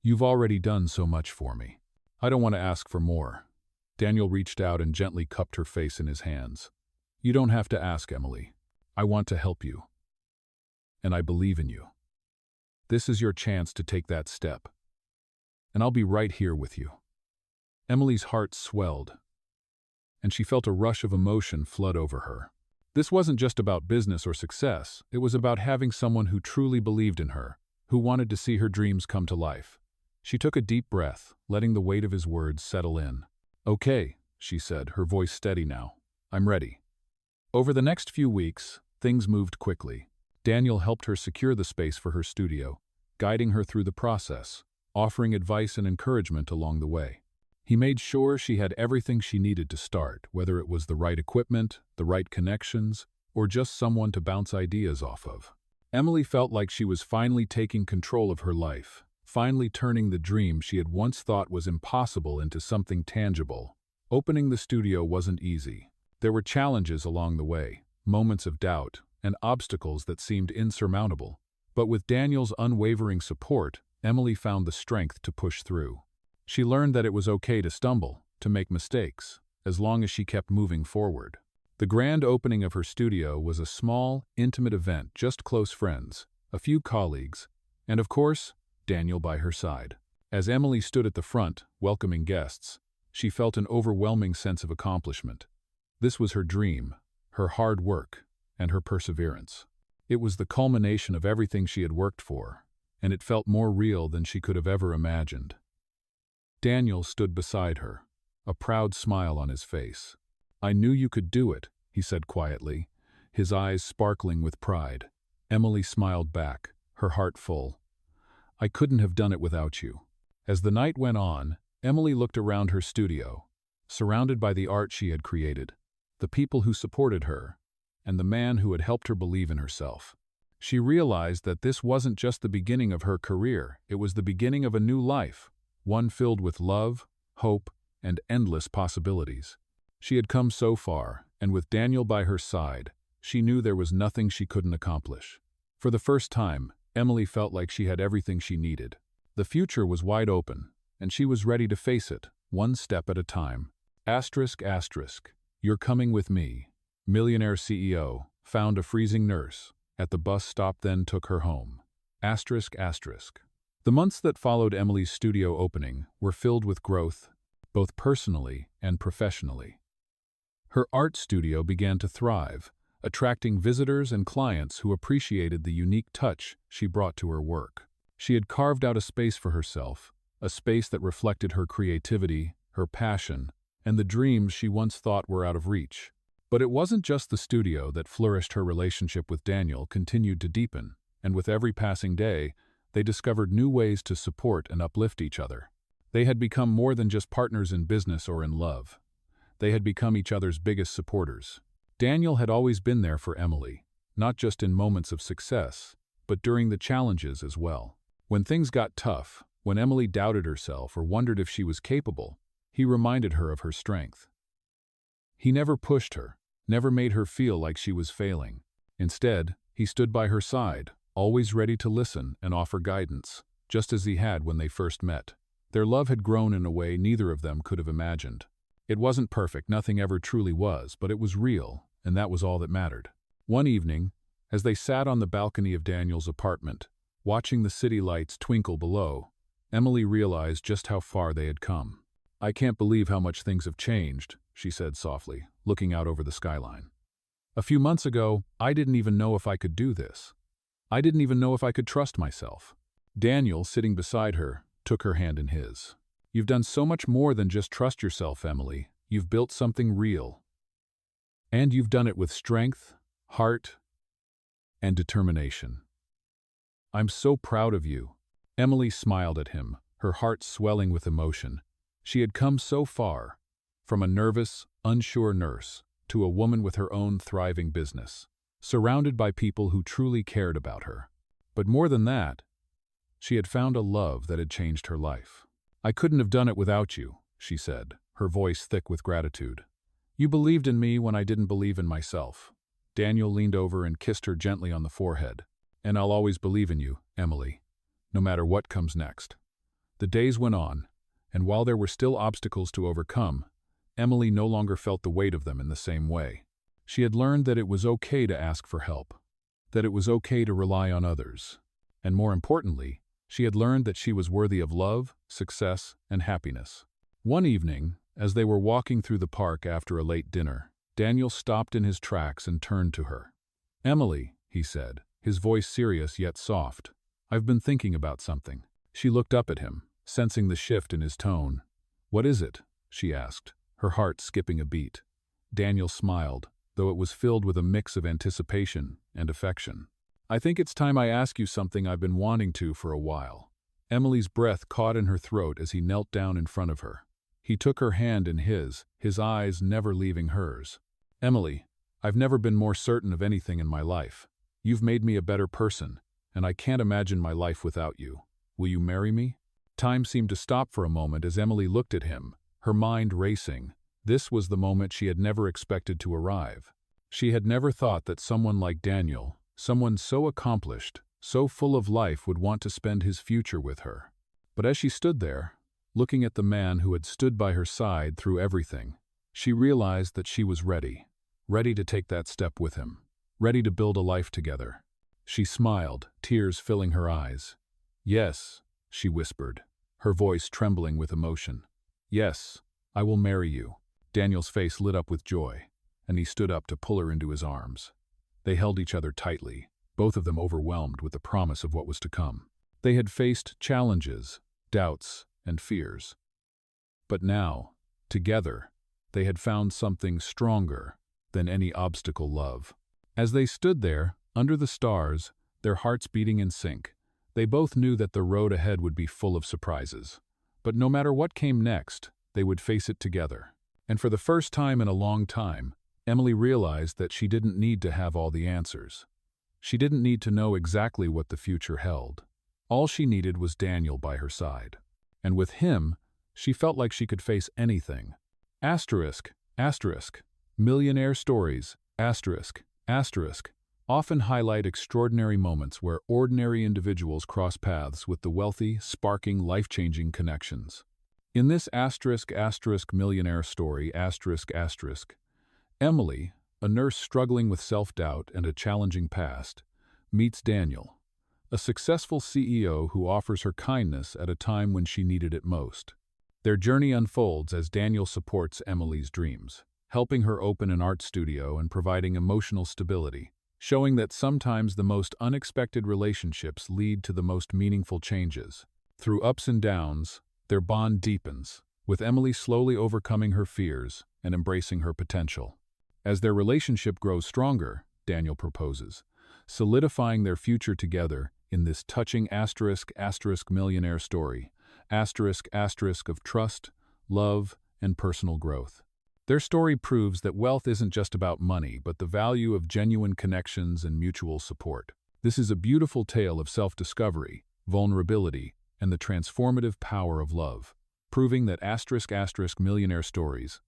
"You've already done so much for me. I don't want to ask for more." Daniel reached out and gently cupped her face in his hands. "You don't have to ask, Emily. I want to help you. And I believe in you. This is your chance to take that step. And I'll be right here with you." Emily's heart swelled, and she felt a rush of emotion flood over her. This wasn't just about business or success, it was about having someone who truly believed in her, who wanted to see her dreams come to life. She took a deep breath, letting the weight of his words settle in. "Okay," she said, her voice steady now. "I'm ready." Over the next few weeks, things moved quickly. Daniel helped her secure the space for her studio, guiding her through the process, offering advice and encouragement along the way. He made sure she had everything she needed to start, whether it was the right equipment, the right connections, or just someone to bounce ideas off of. Emily felt like she was finally taking control of her life, finally turning the dream she had once thought was impossible into something tangible. Opening the studio wasn't easy. There were challenges along the way, moments of doubt, and obstacles that seemed insurmountable. But with Daniel's unwavering support, Emily found the strength to push through. She learned that it was okay to stumble, to make mistakes, as long as she kept moving forward. The grand opening of her studio was a small, intimate event, just close friends, a few colleagues, and of course, Daniel by her side. As Emily stood at the front, welcoming guests, she felt an overwhelming sense of accomplishment. This was her dream, her hard work, and her perseverance. It was the culmination of everything she had worked for, and it felt more real than she could have ever imagined. Daniel stood beside her, a proud smile on his face. "I knew you could do it," he said quietly, his eyes sparkling with pride. Emily smiled back, her heart full. "I couldn't have done it without you." As the night went on, Emily looked around her studio, surrounded by the art she had created, the people who supported her, and the man who had helped her believe in herself. She realized that this wasn't just the beginning of her career, it was the beginning of a new life, one filled with love, hope, and endless possibilities. She had come so far, and with Daniel by her side, she knew there was nothing she couldn't accomplish. For the first time, Emily felt like she had everything she needed. The future was wide open, and she was ready to face it, one step at a time. ***, you're coming with me. Millionaire CEO, found a freezing nurse. At the bus stop then took her home. ***. The months that followed Emily's studio opening were filled with growth, both personally and professionally. Her art studio began to thrive, attracting visitors and clients who appreciated the unique touch she brought to her work. She had carved out a space for herself, a space that reflected her creativity, her passion, and the dreams she once thought were out of reach. But it wasn't just the studio that flourished. Her relationship with Daniel continued to deepen, and with every passing day, they discovered new ways to support and uplift each other. They had become more than just partners in business or in love. They had become each other's biggest supporters. Daniel had always been there for Emily, not just in moments of success, but during the challenges as well. When things got tough, when Emily doubted herself or wondered if she was capable, he reminded her of her strength. He never pushed her, never made her feel like she was failing. Instead, he stood by her side, always ready to listen and offer guidance, just as he had when they first met. Their love had grown in a way neither of them could have imagined. It wasn't perfect, nothing ever truly was, but it was real, and that was all that mattered. One evening, as they sat on the balcony of Daniel's apartment, watching the city lights twinkle below, Emily realized just how far they had come. "I can't believe how much things have changed," she said softly, looking out over the skyline. "A few months ago, I didn't even know if I could do this. I didn't even know if I could trust myself." Daniel, sitting beside her, took her hand in his. "You've done so much more than just trust yourself, Emily. You've built something real. And you've done it with strength, heart, and determination. I'm so proud of you." Emily smiled at him, her heart swelling with emotion. She had come so far, from a nervous, unsure nurse to a woman with her own thriving business, surrounded by people who truly cared about her. But more than that, she had found a love that had changed her life. "I couldn't have done it without you," she said, her voice thick with gratitude. "You believed in me when I didn't believe in myself." Daniel leaned over and kissed her gently on the forehead. "And I'll always believe in you, Emily, no matter what comes next." The days went on, and while there were still obstacles to overcome, Emily no longer felt the weight of them in the same way. She had learned that it was okay to ask for help, that it was okay to rely on others, and more importantly, she had learned that she was worthy of love, success, and happiness. One evening, As they were walking through the park after a late dinner, Daniel stopped in his tracks and turned to her. "Emily," he said, his voice serious yet soft, "I've been thinking about something." She looked up at him, sensing the shift in his tone. "What is it?" she asked, her heart skipping a beat. Daniel smiled, though it was filled with a mix of anticipation and affection. "I think it's time I ask you something I've been wanting to for a while." Emily's breath caught in her throat as he knelt down in front of her. He took her hand in his eyes never leaving hers. "Emily, I've never been more certain of anything in my life. You've made me a better person, and I can't imagine my life without you. Will you marry me?" Time seemed to stop for a moment as Emily looked at him, her mind racing. This was the moment she had never expected to arrive. She had never thought that someone like Daniel, someone so accomplished, so full of life, would want to spend his future with her. But as she stood there, looking at the man who had stood by her side through everything, she realized that she was ready to take that step with him, ready to build a life together. She smiled, tears filling her eyes. "Yes," she whispered, her voice trembling with emotion. "Yes, I will marry you." Daniel's face lit up with joy, and he stood up to pull her into his arms. They held each other tightly, both of them overwhelmed with the promise of what was to come. They had faced challenges, doubts, and fears. But now, together, they had found something stronger than any obstacle love. As they stood there, under the stars, their hearts beating in sync, they both knew that the road ahead would be full of surprises. But no matter what came next, they would face it together. And for the first time in a long time, Emily realized that she didn't need to have all the answers. She didn't need to know exactly what the future held. All she needed was Daniel by her side. And with him, she felt like she could face anything. Millionaire stories, often highlight extraordinary moments where ordinary individuals cross paths with the wealthy, sparking, life-changing connections. In this millionaire story, Emily, a nurse struggling with self-doubt and a challenging past, meets Daniel, a successful CEO who offers her kindness at a time when she needed it most. Their journey unfolds as Daniel supports Emily's dreams, helping her open an art studio and providing emotional stability, showing that sometimes the most unexpected relationships lead to the most meaningful changes. Through ups and downs, their bond deepens, with Emily slowly overcoming her fears and embracing her potential. As their relationship grows stronger, Daniel proposes, solidifying their future together in this touching millionaire story, of trust, love, and personal growth. Their story proves that wealth isn't just about money, but the value of genuine connections and mutual support. This is a beautiful tale of self-discovery, vulnerability, and the transformative power of love, proving that millionaire stories,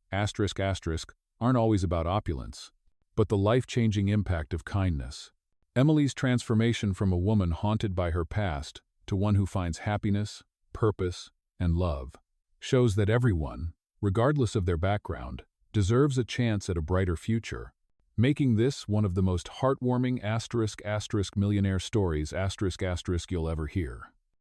aren't always about opulence, but the life-changing impact of kindness. Emily's transformation from a woman haunted by her past to one who finds happiness, purpose, and love shows that everyone, regardless of their background, deserves a chance at a brighter future, making this one of the most heartwarming millionaire stories you'll ever hear.